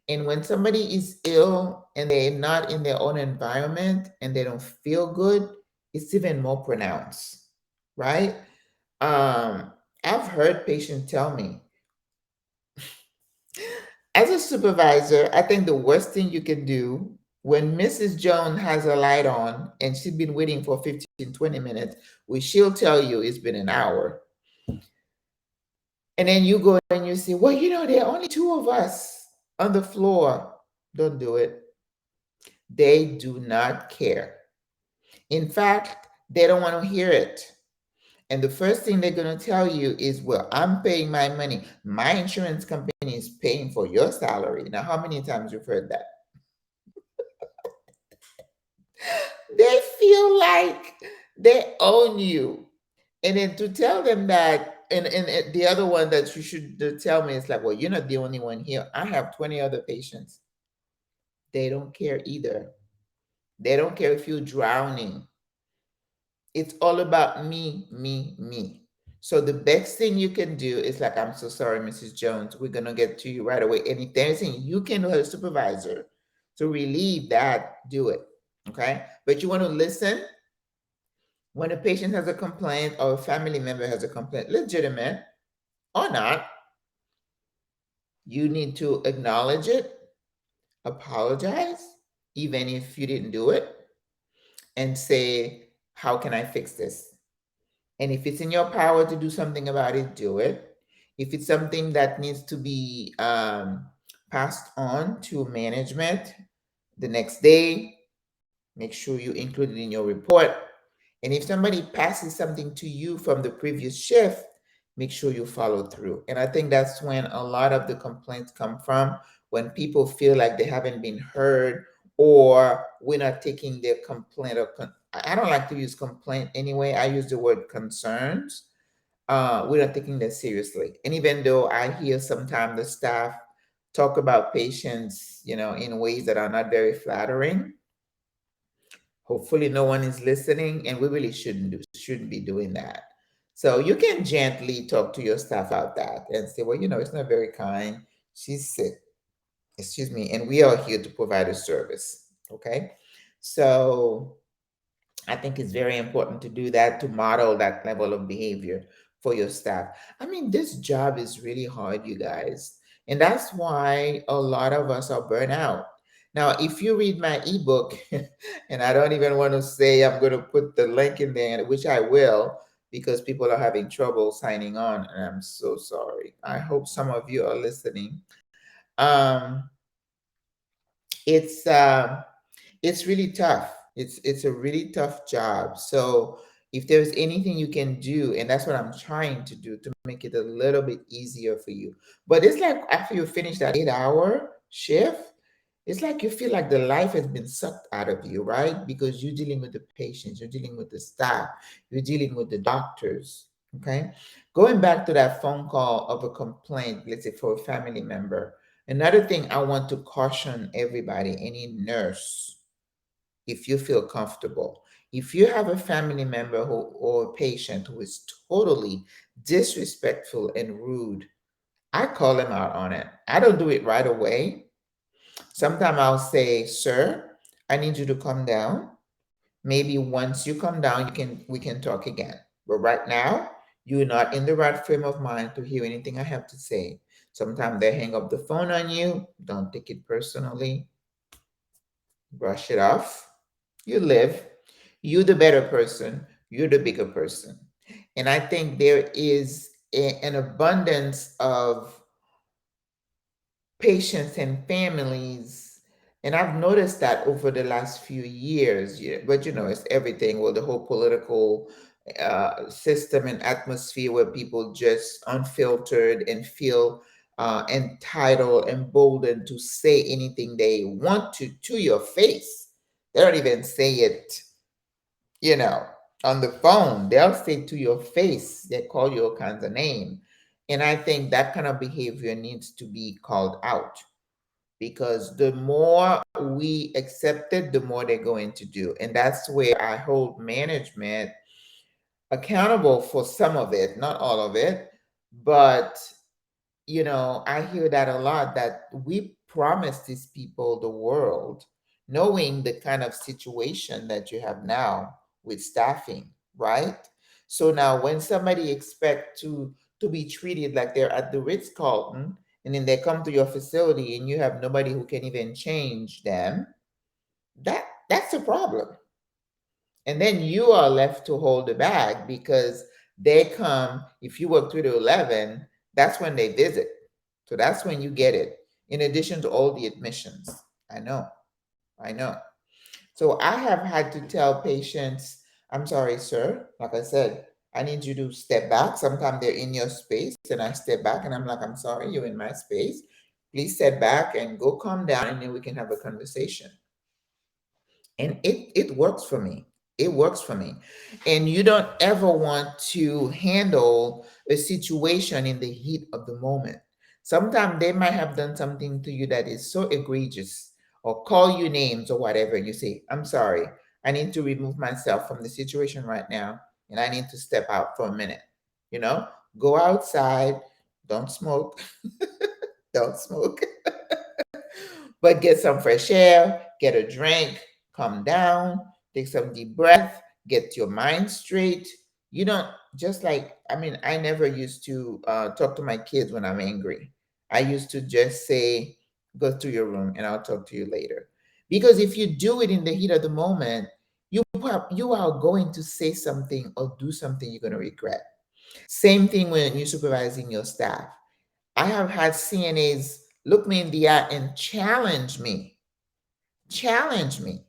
And when somebody is ill and they're not in their own environment and they don't feel good, it's even more pronounced, right? Um, I've heard patients tell me, as a supervisor, I think the worst thing you can do when Mrs. Jones has a light on and she's been waiting for 15, 20 minutes, she'll tell you it's been an hour. And then you go and you say, well, there are only two of us on the floor. Don't do it. They do not care. In fact, they don't want to hear it. And the first thing they're going to tell you is, well, I'm paying my money. My insurance company is paying for your salary. Now, how many times you've heard that? They feel like they own you. And then to tell them that, and the other one that you should tell me is like, well, you're not the only one here. I have 20 other patients. They don't care either. They don't care if you're drowning. It's all about me, me, me. So the best thing you can do is like, I'm so sorry, Mrs. Jones. We're gonna get to you right away. And if there's anything you can do as a supervisor to relieve that, do it. Okay. But you want to listen when a patient has a complaint or a family member has a complaint, legitimate or not, you need to acknowledge it, apologize, even if you didn't do it, and say, how can I fix this? And if it's in your power to do something about it, do it. If it's something that needs to be passed on to management the next day, make sure you include it in your report. And if somebody passes something to you from the previous shift, make sure you follow through. And I think that's when a lot of the complaints come from, when people feel like they haven't been heard, or we're not taking their complaint or I don't like to use complaint anyway. I use the word concerns. We're not taking that seriously. And even though I hear sometimes the staff talk about patients, in ways that are not very flattering, hopefully no one is listening, and we really shouldn't be doing that. So you can gently talk to your staff about that and say, well, it's not very kind. She's sick. Excuse me. And we are here to provide a service. Okay. So I think it's very important to do that, to model that level of behavior for your staff. I mean, this job is really hard, you guys. And that's why a lot of us are burnt out. Now, if you read my ebook, and I don't even want to say I'm going to put the link in there, which I will, because people are having trouble signing on, and I'm so sorry. I hope some of you are listening. Um, it's uh, it's really tough. It's a really tough job. So if there's anything you can do, and that's what I'm trying to do to make it a little bit easier for you. But it's like after you finish that 8-hour shift, it's like you feel like the life has been sucked out of you, right? Because you're dealing with the patients, you're dealing with the staff, you're dealing with the doctors. Okay. Going back to that phone call of a complaint, let's say for a family member. Another thing I want to caution everybody, any nurse, if you feel comfortable. If you have a family member or a patient who is totally disrespectful and rude, I call them out on it. I don't do it right away. Sometimes I'll say, "Sir, I need you to come down. Maybe once you come down, we can talk again. But right now, you're not in the right frame of mind to hear anything I have to say." Sometimes they hang up the phone on you. Don't take it personally. Brush it off. You live. You're the better person. You're the bigger person. And I think there is an abundance of patients and families. And I've noticed that over the last few years, yeah, but it's everything. Well, the whole political system and atmosphere where people just unfiltered and feel entitled, emboldened to say anything they want to your face. They don't even say it, you know, on the phone. They'll say to your face, they call you all kinds of name. And I think that kind of behavior needs to be called out, because the more we accept it, the more they're going to do. And that's where I hold management accountable for some of it, not all of it. But I hear that a lot, that we promise these people the world, knowing the kind of situation that you have now with staffing, right? So now when somebody expect to be treated like they're at the Ritz-Carlton, and then they come to your facility and you have nobody who can even change them, that's a problem. And then you are left to hold the bag, because they come, if you work 3 to 11, That's when they visit. So that's when you get it, in addition to all the admissions. I know, I know. So I have had to tell patients, I'm sorry, sir. Like I said, I need you to step back. Sometimes they're in your space, and I step back and I'm like, I'm sorry, you're in my space. Please step back and go calm down, and then we can have a conversation. And it works for me. It works for me. And you don't ever want to handle a situation in the heat of the moment. Sometimes they might have done something to you that is so egregious, or call you names or whatever, and you say, I'm sorry, I need to remove myself from the situation right now, and I need to step out for a minute. You know, go outside, don't smoke, don't smoke, but get some fresh air, get a drink, calm down, take some deep breath, get your mind straight. You don't, just like, I mean, I never used to talk to my kids when I'm angry. I used to just say, go to your room and I'll talk to you later. Because if you do it in the heat of the moment, you are going to say something or do something you're going to regret. Same thing when you're supervising your staff. I have had CNAs look me in the eye and challenge me. Challenge me.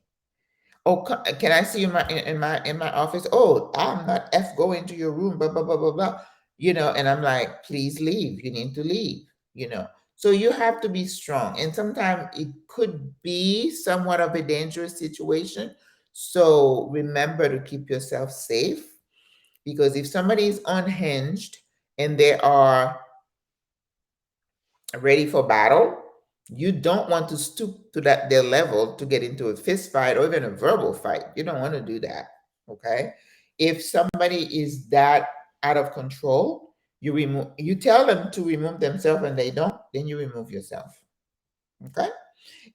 Oh, can I see you in my office? Oh, I'm not F going to your room. Blah blah blah blah blah. And I'm like, please leave. You need to leave. So you have to be strong, and sometimes it could be somewhat of a dangerous situation. So remember to keep yourself safe, because if somebody is unhinged and they are ready for battle, you don't want to stoop to their level to get into a fist fight or even a verbal fight. You don't want to do that. Okay. If somebody is that out of control, you tell them to remove themselves and they don't, then you remove yourself. Okay.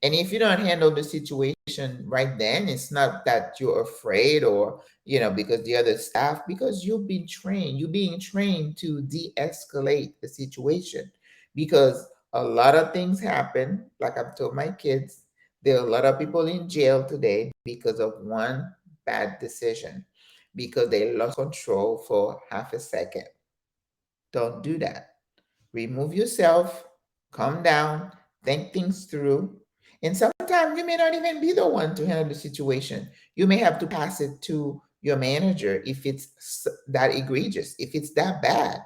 And if you don't handle the situation right then, it's not that you're afraid, or, because the other staff, because you're being trained to de escalate the situation. Because a lot of things happen, like I've told my kids, there are a lot of people in jail today because of one bad decision, because they lost control for half a second. Don't do that. Remove yourself, calm down, think things through. And sometimes you may not even be the one to handle the situation. You may have to pass it to your manager if it's that egregious, if it's that bad,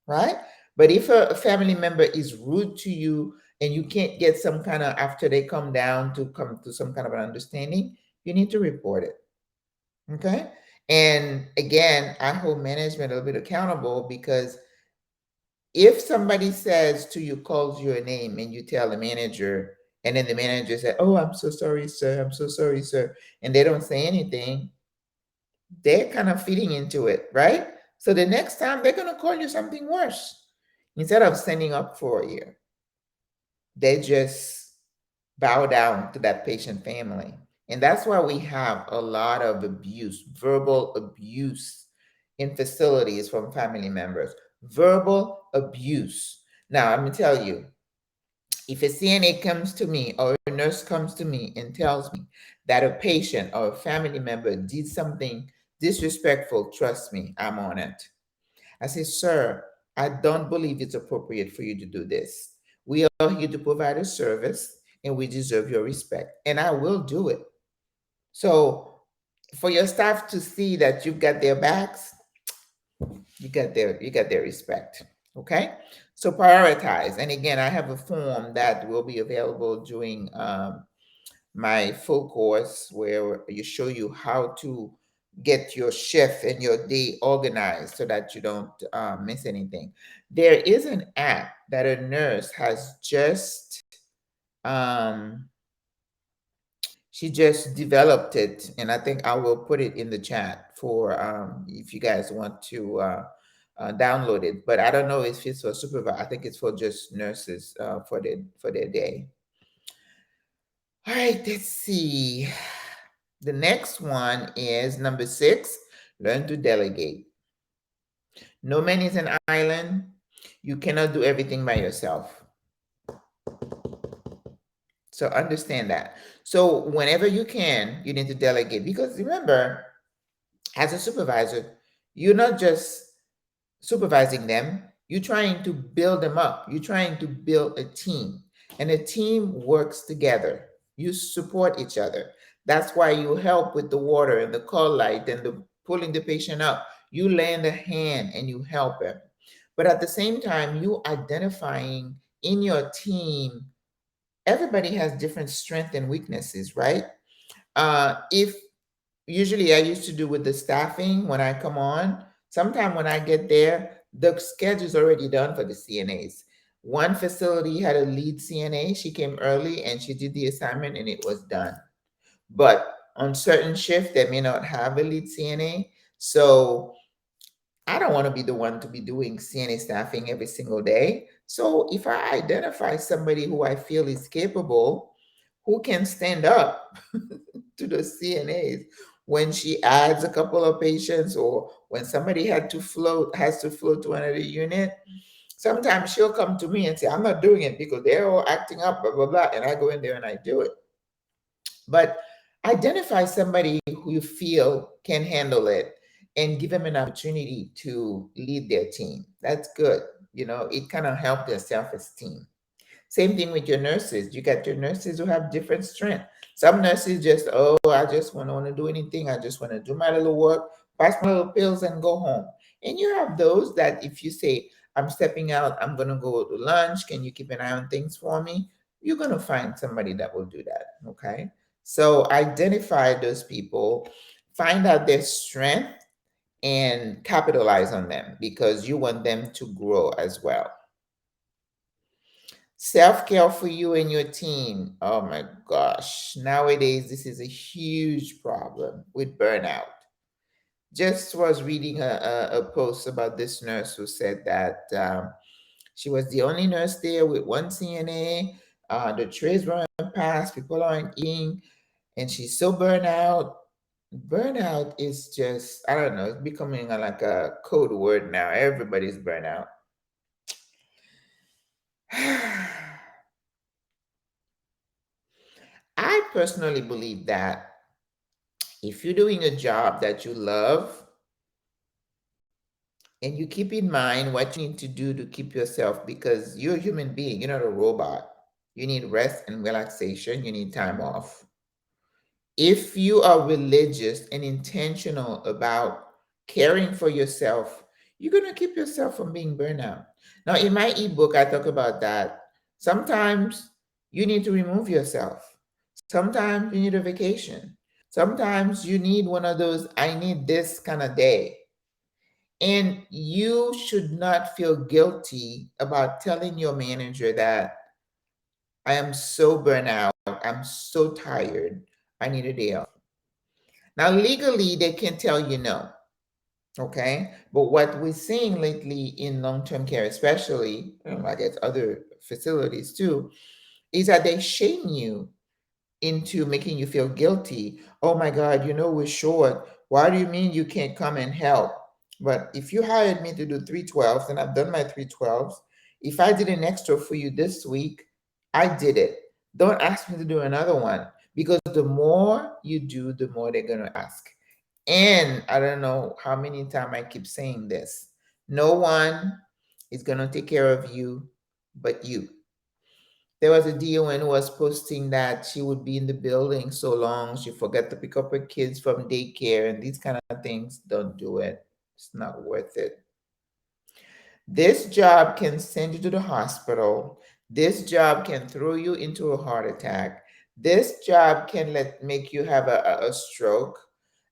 right? But if a family member is rude to you and you can't get some kind of, after they come down, to come to some kind of an understanding, you need to report it. Okay. And again, I hold management a little bit accountable, because if somebody says to you, calls you a name, and you tell the manager, and then the manager said, oh, I'm so sorry, sir, I'm so sorry, sir, and they don't say anything, they're kind of feeding into it, right? So the next time they're going to call you something worse. Instead of standing up for you, they just bow down to that patient family. And that's why we have a lot of abuse, verbal abuse, in facilities from family members. Verbal abuse. Now, I'm going to tell you, if a CNA comes to me or a nurse comes to me and tells me that a patient or a family member did something disrespectful, trust me, I'm on it. I say, sir, I don't believe it's appropriate for you to do this. We are here to provide a service, and we deserve your respect. And I will do it. So for your staff to see that you've got their backs, you got their respect. Okay. So prioritize. And again, I have a form that will be available during my full course, where you show you how to get your shift and your day organized so that you don't miss anything. There is an app that a nurse has um, just developed it, and I think I will put it in the chat for if you guys want to download it. But I don't know if it's for supervisor. I think it's for just nurses for their day. All right, let's see. The next one is number 6, learn to delegate. No man is an island. You cannot do everything by yourself. So understand that. So whenever you can, you need to delegate, because remember, as a supervisor, you're not just supervising them, You're trying to build them up. You're trying to build a team, and a team works together. You support each other. That's why you help with the water and the call light and the pulling the patient up. You lend a hand and you help him. But at the same time, you identifying in your team, everybody has different strengths and weaknesses, right? If usually I used to do with the staffing when I come on. Sometime when I get there, the schedule's already done for the CNAs. One facility had a lead CNA. She came early and she did the assignment and it was done. But on certain shift, they may not have a lead CNA. So I don't want to be the one to be doing CNA staffing every single day. So if I identify somebody who I feel is capable, who can stand up to the CNAs when she adds a couple of patients, or when somebody has to float to another unit, sometimes she'll come to me and say, I'm not doing it because they're all acting up, blah, blah, blah. And I go in there and I do it. But identify somebody who you feel can handle it and give them an opportunity to lead their team. That's good. It kind of helps their self-esteem. Same thing with your nurses. You got your nurses who have different strength. Some nurses just, oh, I just want to do anything. I just want to do my little work, pass my little pills, and go home. And you have those that if you say, I'm stepping out, I'm going to go to lunch, can you keep an eye on things for me? You're going to find somebody that will do that. Okay. So identify those people, find out their strength, and capitalize on them because you want them to grow as well. Self care for you and your team. Oh my gosh. Nowadays, this is a huge problem with burnout. Just was reading a post about this nurse who said that she was the only nurse there with one CNA. The trays weren't passed, people aren't eating, and she's so burnt out. Burnout is just, I don't know, it's becoming like a code word now. Everybody's burnout. I personally believe that if you're doing a job that you love and you keep in mind what you need to do to keep yourself, because you're a human being, you're not a robot. You need rest and relaxation, you need time off. If you are religious and intentional about caring for yourself, you're going to keep yourself from being burned out. Now, in my ebook, I talk about that. Sometimes you need to remove yourself. Sometimes you need a vacation. Sometimes you need one of those, I need this kind of day. And you should not feel guilty about telling your manager that I am so burnt out, I'm so tired, I need a day off. Now, legally, they can tell you no, okay? But what we're seeing lately in long term care, especially, I guess other facilities too, is that they shame you into making you feel guilty. Oh my God, we're short. Why do you mean you can't come and help? But if you hired me to do 312s and I've done my 312s, if I did an extra for you this week, I did it. Don't ask me to do another one because the more you do, the more they're going to ask. And I don't know how many times I keep saying this. No one is going to take care of you but you. There was a DON who was posting that she would be in the building so long she forgot to pick up her kids from daycare and these kind of things. Don't do it. It's not worth it. This job can send you to the hospital. This job can throw you into a heart attack. This job can make you have a stroke.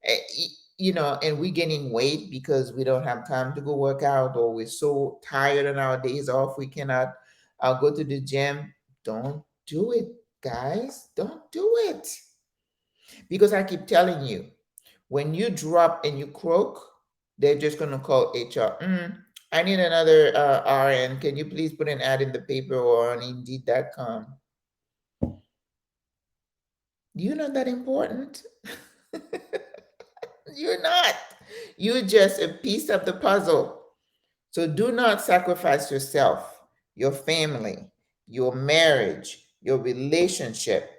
And we're gaining weight because we don't have time to go work out, or we're so tired on our days off we cannot go to the gym. Don't do it, guys. Don't do it. Because I keep telling you, when you drop and you croak, they're just going to call HR. I need another RN. Can you please put an ad in the paper or on Indeed.com? You're not that important. You're not. You're just a piece of the puzzle. So do not sacrifice yourself, your family, your marriage, your relationship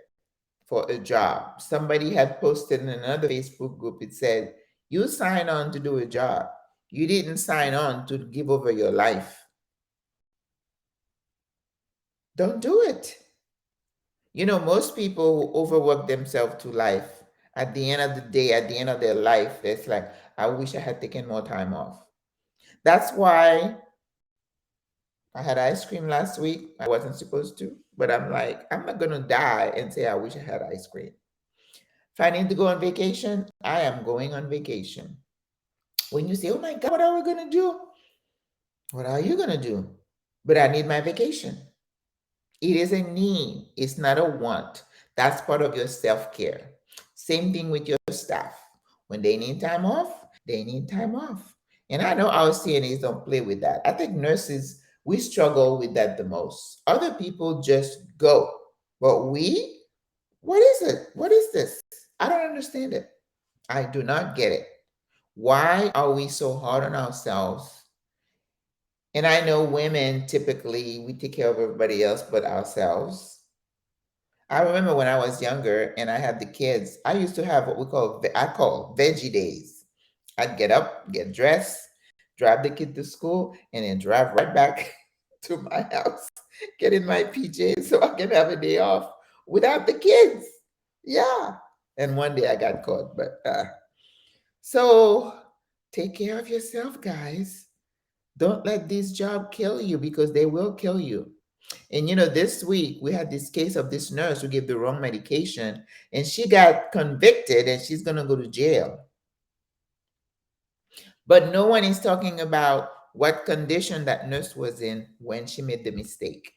for a job. Somebody had posted in another Facebook group, it said, you signed on to do a job. You didn't sign on to give over your life. Don't do it. Most people overwork themselves to life. At the end of the day, at the end of their life, it's like, I wish I had taken more time off. That's why I had ice cream last week. I wasn't supposed to, but I'm like, I'm not going to die and say, I wish I had ice cream. If I need to go on vacation, I am going on vacation. When you say, oh my God, what are we going to do? What are you going to do? But I need my vacation. It is a need, it's not a want. That's part of your self care. Same thing with your staff. When they need time off, they need time off. And I know our CNAs don't play with that. I think nurses, we struggle with that the most. Other people just go. But we, what is it? What is this? I don't understand it. I do not get it. Why are we so hard on ourselves? And I know women typically we take care of everybody else but ourselves. I remember when I was younger and I had the kids, I used to have what I call veggie days. I'd get up, get dressed, drive the kid to school, and then drive right back to my house, get in my PJs so I can have a day off without the kids. Yeah. And one day I got caught, but so take care of yourself, guys. Don't let this job kill you because they will kill you. And this week we had this case of this nurse who gave the wrong medication and she got convicted and she's going to go to jail. But no one is talking about what condition that nurse was in when she made the mistake.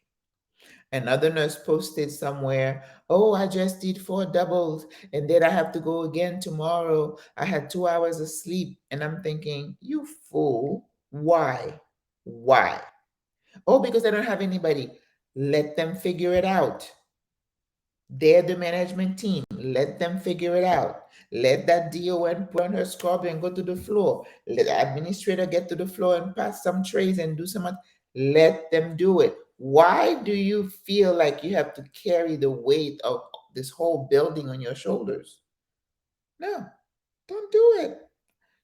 Another nurse posted somewhere, oh, I just did 4 doubles and then I have to go again tomorrow. I had 2 hours of sleep. And I'm thinking, you fool. Why? Why? Oh, because I don't have anybody. Let them figure it out. They're the management team. Let them figure it out. Let that DON put on her scrub and go to the floor. Let the administrator get to the floor and pass some trays and do some. Let them do it. Why do you feel like you have to carry the weight of this whole building on your shoulders? No, don't do it.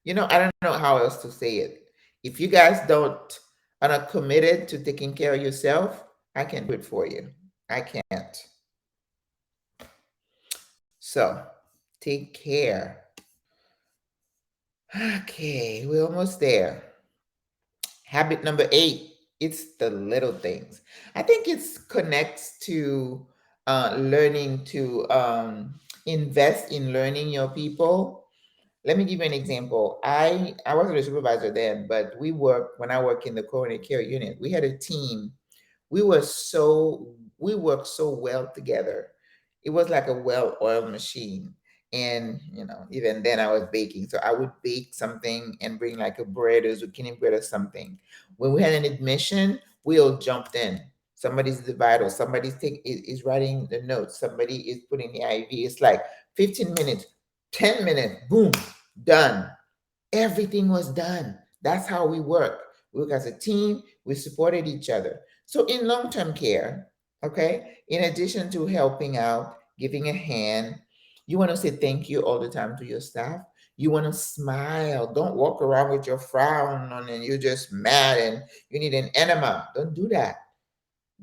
I don't know how else to say it. If you guys don't are not committed to taking care of yourself, I can't do it for you. I can't. So take care. Okay, we're almost there. Habit number 8, it's the little things. I think it's connects to learning to invest in learning your people. Let me give you an example. I wasn't a supervisor then, but when I worked in the coronary care unit, we had a team. We worked so well together. It was like a well-oiled machine. And even then I was baking. So I would bake something and bring like a bread or zucchini bread or something. When we had an admission, we all jumped in. Somebody's the vital, is writing the notes, somebody is putting the IV. It's like 15 minutes, 10 minutes, boom, done. Everything was done. That's how we work. We work as a team. We supported each other. So in long-term care, okay, in addition to helping out, giving a hand, you want to say thank you all the time to your staff. You want to smile. Don't walk around with your frown on and you're just mad and you need an enema. Don't do that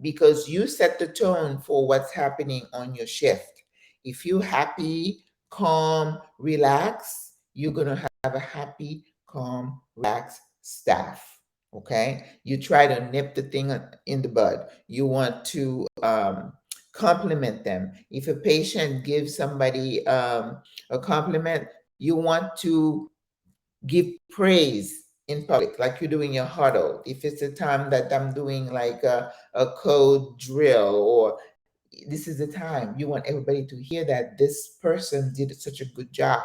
because you set the tone for what's happening on your shift. If you're happy, calm, relax, you're going to have a happy, calm, relaxed staff. Okay. You try to nip the thing in the bud. You want to compliment them. If a patient gives somebody a compliment, you want to give praise in public, like you're doing your huddle. If it's a time that I'm doing like a code drill, or this is the time you want everybody to hear that this person did such a good job.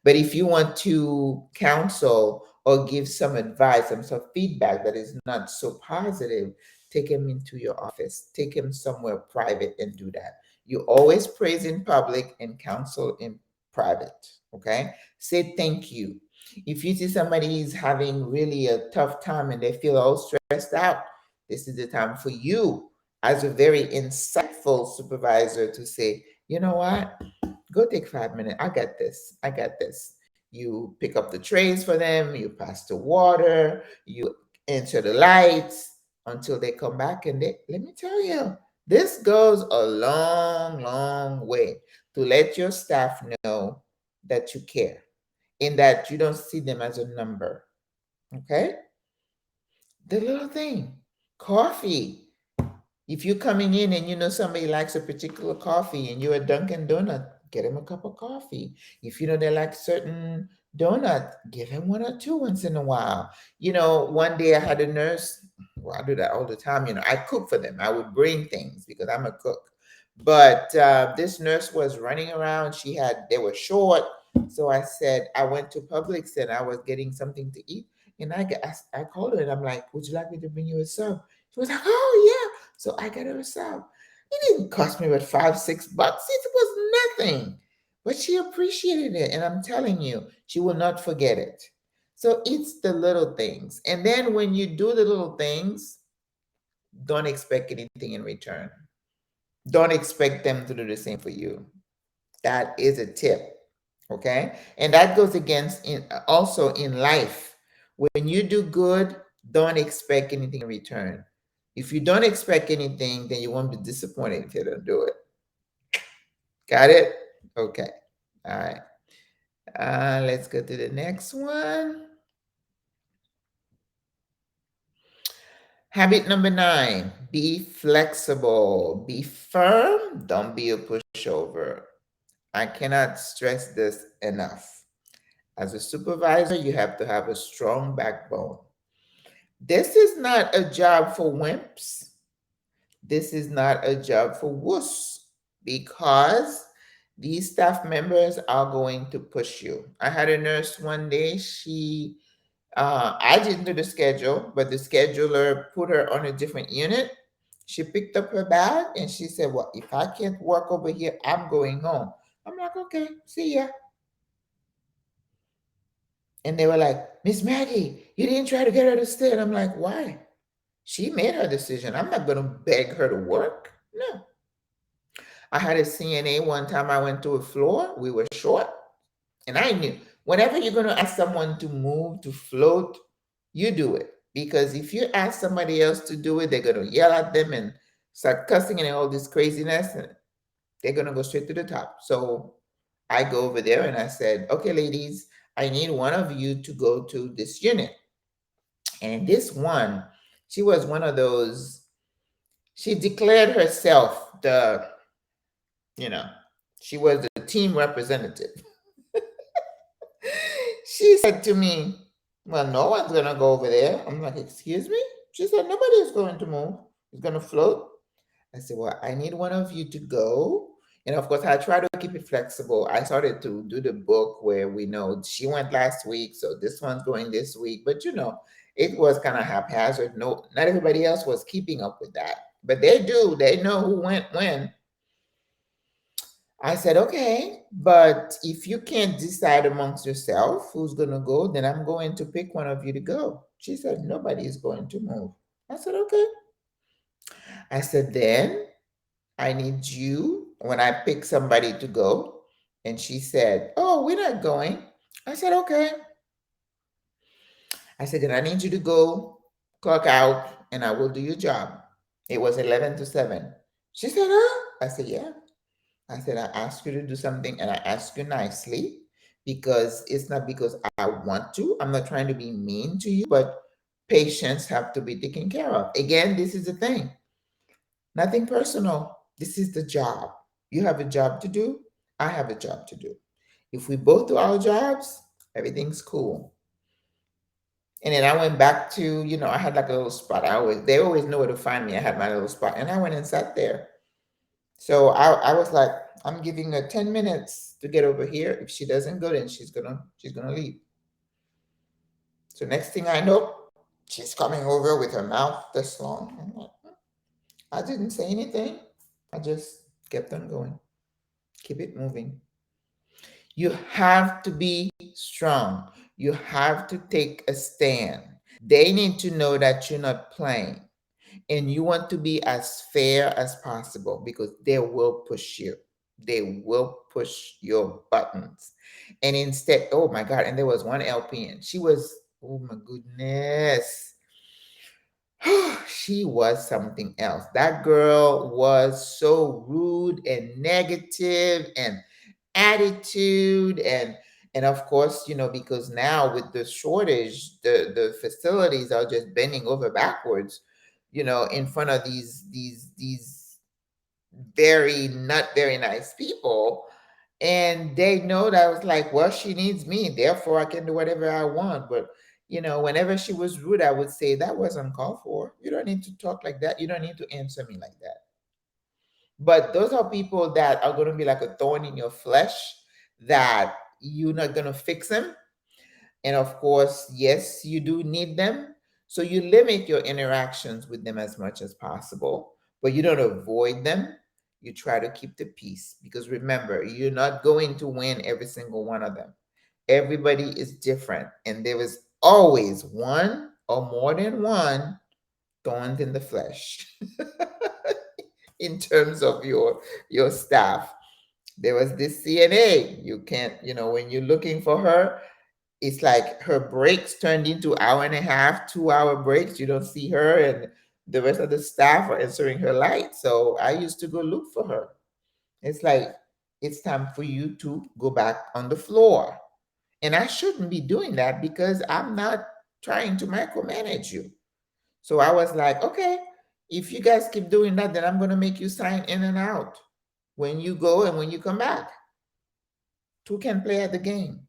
But if you want to counsel or give some advice, some feedback that is not so positive, take him into your office, take him somewhere private and do that. You always praise in public and counsel in private. Okay. Say thank you. If you see somebody is having really a tough time and they feel all stressed out, this is the time for you as a very insightful supervisor to say, you know what? Go take 5 minutes. I got this. I got this. You pick up the trays for them, you pass the water, you enter the lights. until they come back. And let me tell you, this goes a long, long way to let your staff know that you care and that you don't see them as a number. Okay? The little thing, coffee. If you're coming in and you know somebody likes a particular coffee and you're a Dunkin' Donut, get them a cup of coffee. If you know they like certain donut, give them one or two once in a while. One day I had a nurse. Well, I do that all the time. I cook for them. I would bring things because I'm a cook. But this nurse was running around. They were short. So I said, I went to Publix and I was getting something to eat. And I called her and I'm like, would you like me to bring you a sub? She was like, oh, yeah. So I got her a sub. It didn't cost me but $5-6. It was nothing. But she appreciated it. And I'm telling you, she will not forget it. So it's the little things. And then when you do the little things, don't expect anything in return. Don't expect them to do the same for you. That is a tip. Okay. And that goes against also in life. When you do good, don't expect anything in return. If you don't expect anything, then you won't be disappointed if you don't do it. Got it? Okay. All right. Let's go to the next one. Habit number 9, be flexible. Be firm. Don't be a pushover. I cannot stress this enough. As a supervisor, you have to have a strong backbone. This is not a job for wimps. This is not a job for wuss, because these staff members are going to push you. I had a nurse one day, I didn't do the schedule, but the scheduler put her on a different unit. She picked up her bag and she said, well, if I can't work over here, I'm going home. I'm like, okay, see ya. And they were like, Miss Maggie, you didn't try to get her to stay. And I'm like, why? She made her decision. I'm not going to beg her to work. No. I had a CNA one time. I went to a floor. We were short. And I knew whenever you're going to ask someone to move, to float, you do it. Because if you ask somebody else to do it, they're going to yell at them and start cussing and all this craziness. And they're going to go straight to the top. So I go over there and I said, okay, ladies, I need one of you to go to this unit. And this one, she was one of those, she declared herself you know, she was the team representative. She said to me, well, no one's going to go over there. I'm like, excuse me? She said, nobody is going to move. It's going to float. I said, well, I need one of you to go. And of course, I try to keep it flexible. I started to do the book where we know she went last week, so this one's going this week. But it was kind of haphazard. No, not everybody else was keeping up with that. But they do. They know who went when. I said, okay, but if you can't decide amongst yourself who's going to go, then I'm going to pick one of you to go. She said, nobody is going to move. I said, okay. I said, then I need you when I pick somebody to go. And she said, oh, we're not going. I said, okay. I said, then I need you to go clock out and I will do your job. It was 11 to 7. She said, huh? I said, yeah. I said, I asked you to do something and I asked you nicely, because it's not because I want to. I'm not trying to be mean to you, but patients have to be taken care of. Again, this is the thing. Nothing personal. This is the job. You have a job to do. I have a job to do. If we both do our jobs, everything's cool. And then I went back to, I had like a little spot. They always know where to find me. I had my little spot and I went and sat there. So I was like, I'm giving her 10 minutes to get over here. If she doesn't go, then she's gonna leave. So next thing I know, she's coming over with her mouth this long. I'm like, I didn't say anything. I just kept on going. Keep it moving. You have to be strong. You have to take a stand. They need to know that you're not playing. And you want to be as fair as possible, because they will push you. They will push your buttons. And instead, oh my God, and there was one LPN. She was, oh my goodness. She was something else. That girl was so rude and negative and attitude and of course, because now with the shortage, the facilities are just bending over backwards, in front of these very not very nice people. And they know that I was like, well, she needs me, therefore I can do whatever I want. But whenever she was rude, I would say that was uncalled for. You don't need to talk like that. You don't need to answer me like that. But those are people that are going to be like a thorn in your flesh, that you're not going to fix them. And of course, yes, you do need them. So you limit your interactions with them as much as possible, but you don't avoid them. You try to keep the peace, because remember, you're not going to win every single one of them. Everybody is different, and there is always one or more than one thorns in the flesh in terms of your staff. There was this CNA. You can't, when you're looking for her, it's like her breaks turned into hour and a half, 2 hour breaks. You don't see her, and the rest of the staff are answering her light. So I used to go look for her. It's like, it's time for you to go back on the floor. And I shouldn't be doing that, because I'm not trying to micromanage you. So I was like, okay, if you guys keep doing that, then I'm going to make you sign in and out when you go and when you come back. Two can play at the game.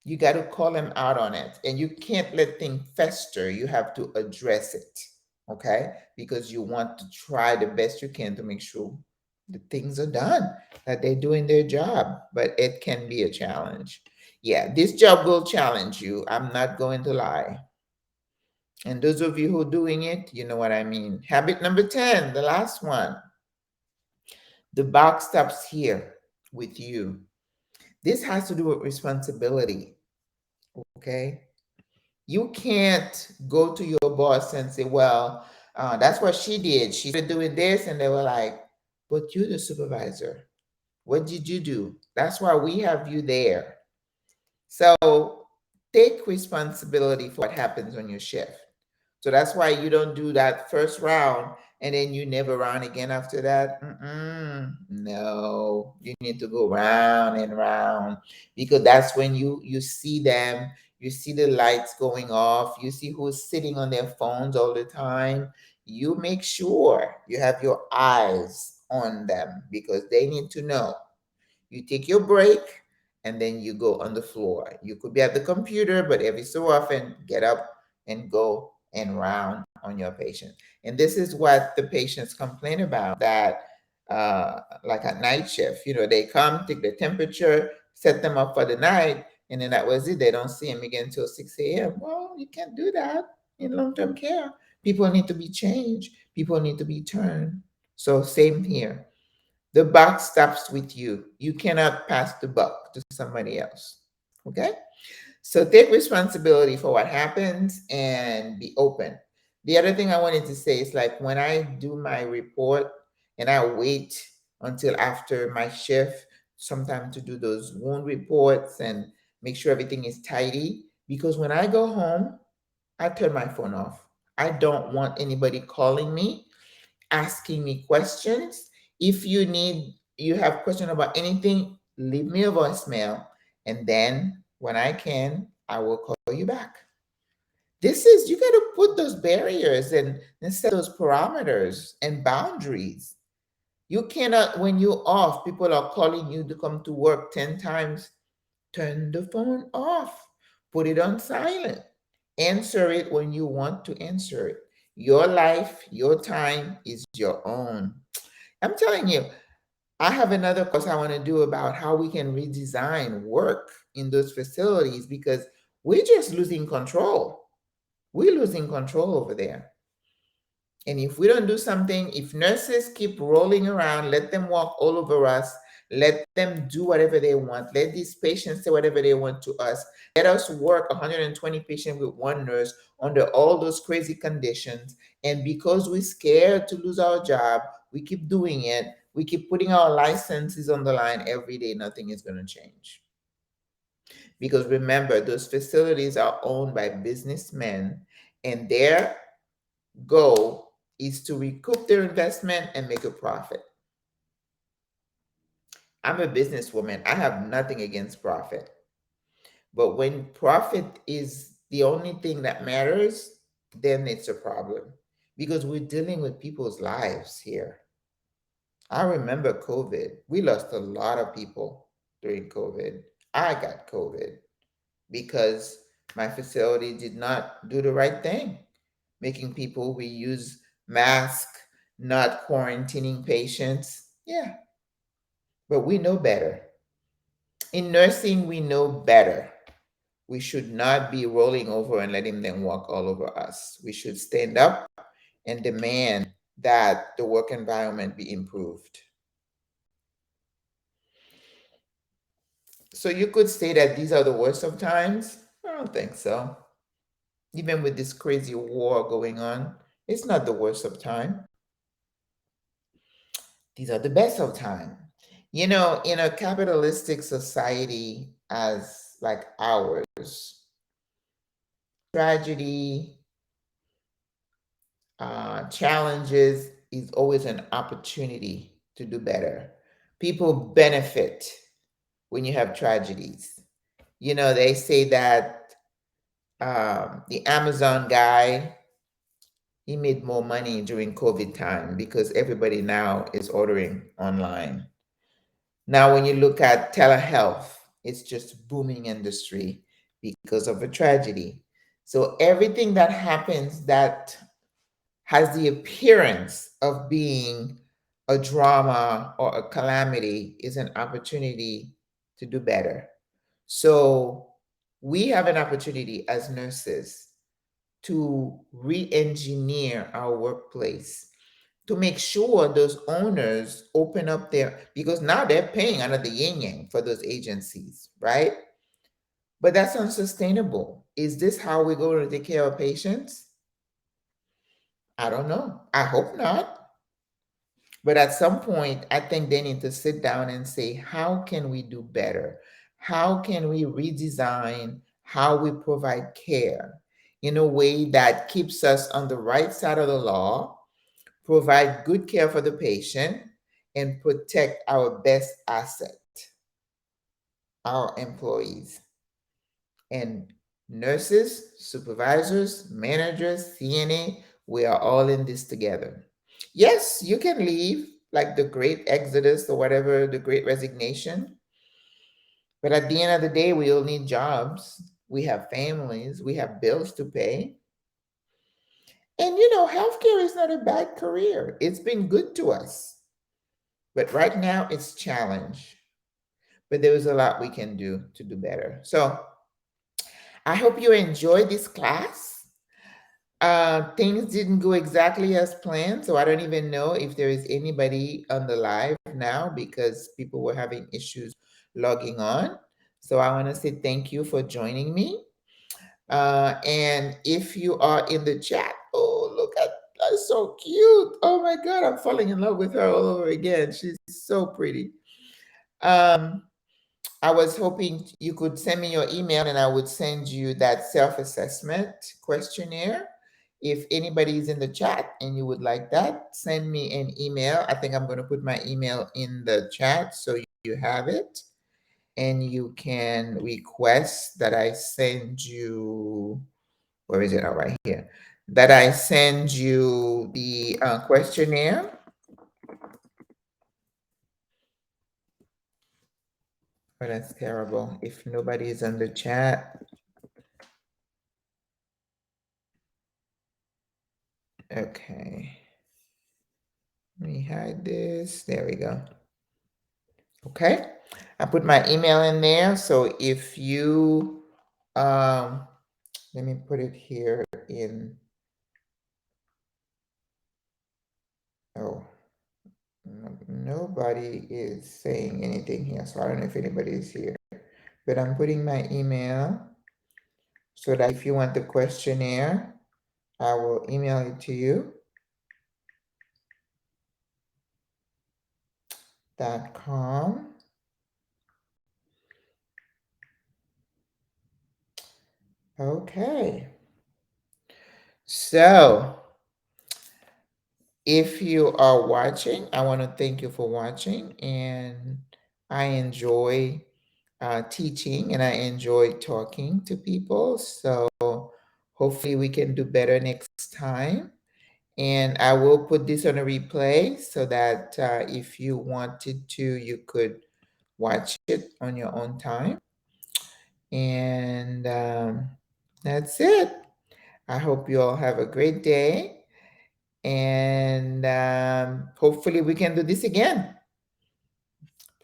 You got to call them out on it, and you can't let things fester. You have to address it, okay? Because you want to try the best you can to make sure the things are done, that they're doing their job, but it can be a challenge. Yeah, this job will challenge you. I'm not going to lie. And those of you who are doing it, you know what I mean. Habit number 10, the last one. The buck stops here with you. This has to do with responsibility, okay? You can't go to your boss and say, well, that's what she did. She started doing this. And they were like, but you're the supervisor. What did you do? That's why we have you there. So take responsibility for what happens on your shift. So that's why you don't do that first round and then you never round again after that. No, you need to go round and round, because that's when you see them, you see the lights going off, you see who's sitting on their phones all the time. You make sure you have your eyes on them, because they need to know. You take your break and then you go on the floor. You could be at the computer, but every so often, get up and go and round on your patient. And this is what the patients complain about, that like at night shift, they come, take the temperature, set them up for the night, and then that was it. They don't see them again until 6 a.m. Well, you can't do that in long-term care. People need to be changed. People need to be turned. So same here. The buck stops with you. You cannot pass the buck to somebody else. Okay? So take responsibility for what happens and be open. The other thing I wanted to say is, like, when I do my report and I wait until after my shift, sometimes, to do those wound reports and make sure everything is tidy, because when I go home, I turn my phone off. I don't want anybody calling me, asking me questions. If you have question about anything, leave me a voicemail, and then when I can, I will call you back. You got to put those barriers and set those parameters and boundaries. You cannot, when you're off, people are calling you to come to work 10 times. Turn the phone off, put it on silent, answer it when you want to answer it. Your life, your time is your own. I'm telling you, I have another course I want to do about how we can redesign work in those facilities, because we're just losing control. We're losing control over there. And if we don't do something, if nurses keep rolling around, let them walk all over us, let them do whatever they want, let these patients say whatever they want to us, let us work 120 patients with one nurse under all those crazy conditions. And because we're scared to lose our job, we keep doing it. We keep putting our licenses on the line every day. Nothing is going to change. Because remember, those facilities are owned by businessmen, and their goal is to recoup their investment and make a profit. I'm a businesswoman. I have nothing against profit. But when profit is the only thing that matters, then it's a problem because we're dealing with people's lives here. I remember COVID. We lost a lot of people during COVID. I got COVID because my facility did not do the right thing, making people reuse masks, not quarantining patients. Yeah, but we know better. In nursing, we know better. We should not be rolling over and letting them walk all over us. We should stand up and demand that the work environment be improved. So you could say that these are the worst of times? I don't think so. Even with this crazy war going on, it's not the worst of time. These are the best of time. You know, in a capitalistic society as like ours, tragedy, challenges is always an opportunity to do better. People benefit when you have tragedies. You know, they say that the Amazon guy, he made more money during COVID time because everybody now is ordering online. Now, when you look at telehealth, it's just booming industry because of a tragedy. So everything that happens that has the appearance of being a drama or a calamity is an opportunity to do better. So we have an opportunity as nurses to re-engineer our workplace to make sure those owners open up their, because now they're paying under the yin yang for those agencies, right? But that's unsustainable. Is this how we're going to take care of patients? I don't know. I hope not. But at some point, I think they need to sit down and say, how can we do better? How can we redesign how we provide care in a way that keeps us on the right side of the law, provide good care for the patient, and protect our best asset, our employees? And nurses, supervisors, managers, CNA, we are all in this together. Yes, you can leave, like the great exodus or whatever, the great resignation. But at the end of the day, we all need jobs. We have families, we have bills to pay. And you know, healthcare is not a bad career. It's been good to us. But right now it's challenge. But there is a lot we can do to do better. So I hope you enjoyed this class. Things didn't go exactly as planned, so I don't even know if there is anybody on the live now because people were having issues logging on. So I want to say thank you for joining me. And if you are in the chat, oh, look at that's so cute. Oh my God, I'm falling in love with her all over again. She's so pretty. Um, I was hoping you could send me your email and I would send you that self-assessment questionnaire. If anybody is in the chat and you would like that, send me an email. I think I'm going to put my email in the chat so you have it. And you can request that I send you, where is it? Oh, right here. That I send you the questionnaire. Oh, that's terrible. If nobody is in the chat, okay. Let me hide this. There we go. Okay. I put my email in there. So if you, um, let me put it here in, oh, nobody is saying anything here. So I don't know if anybody is here, but I'm putting my email so that if you want the questionnaire, I will email it to you. .com. Okay. So If you are watching, I want to thank you for watching, and I enjoy teaching and I enjoy talking to people. So hopefully we can do better next time. And I will put this on a replay so that if you wanted to, you could watch it on your own time. And that's it. I hope you all have a great day. And hopefully we can do this again.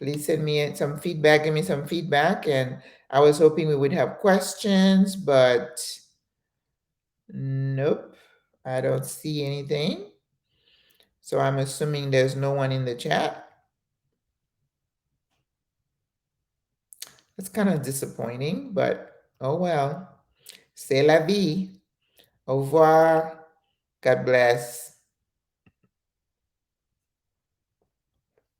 Please send me some feedback, give me some feedback. And I was hoping we would have questions, but nope, I don't see anything. So I'm assuming there's no one in the chat. It's kind of disappointing, but oh well. C'est la vie. Au revoir. God bless.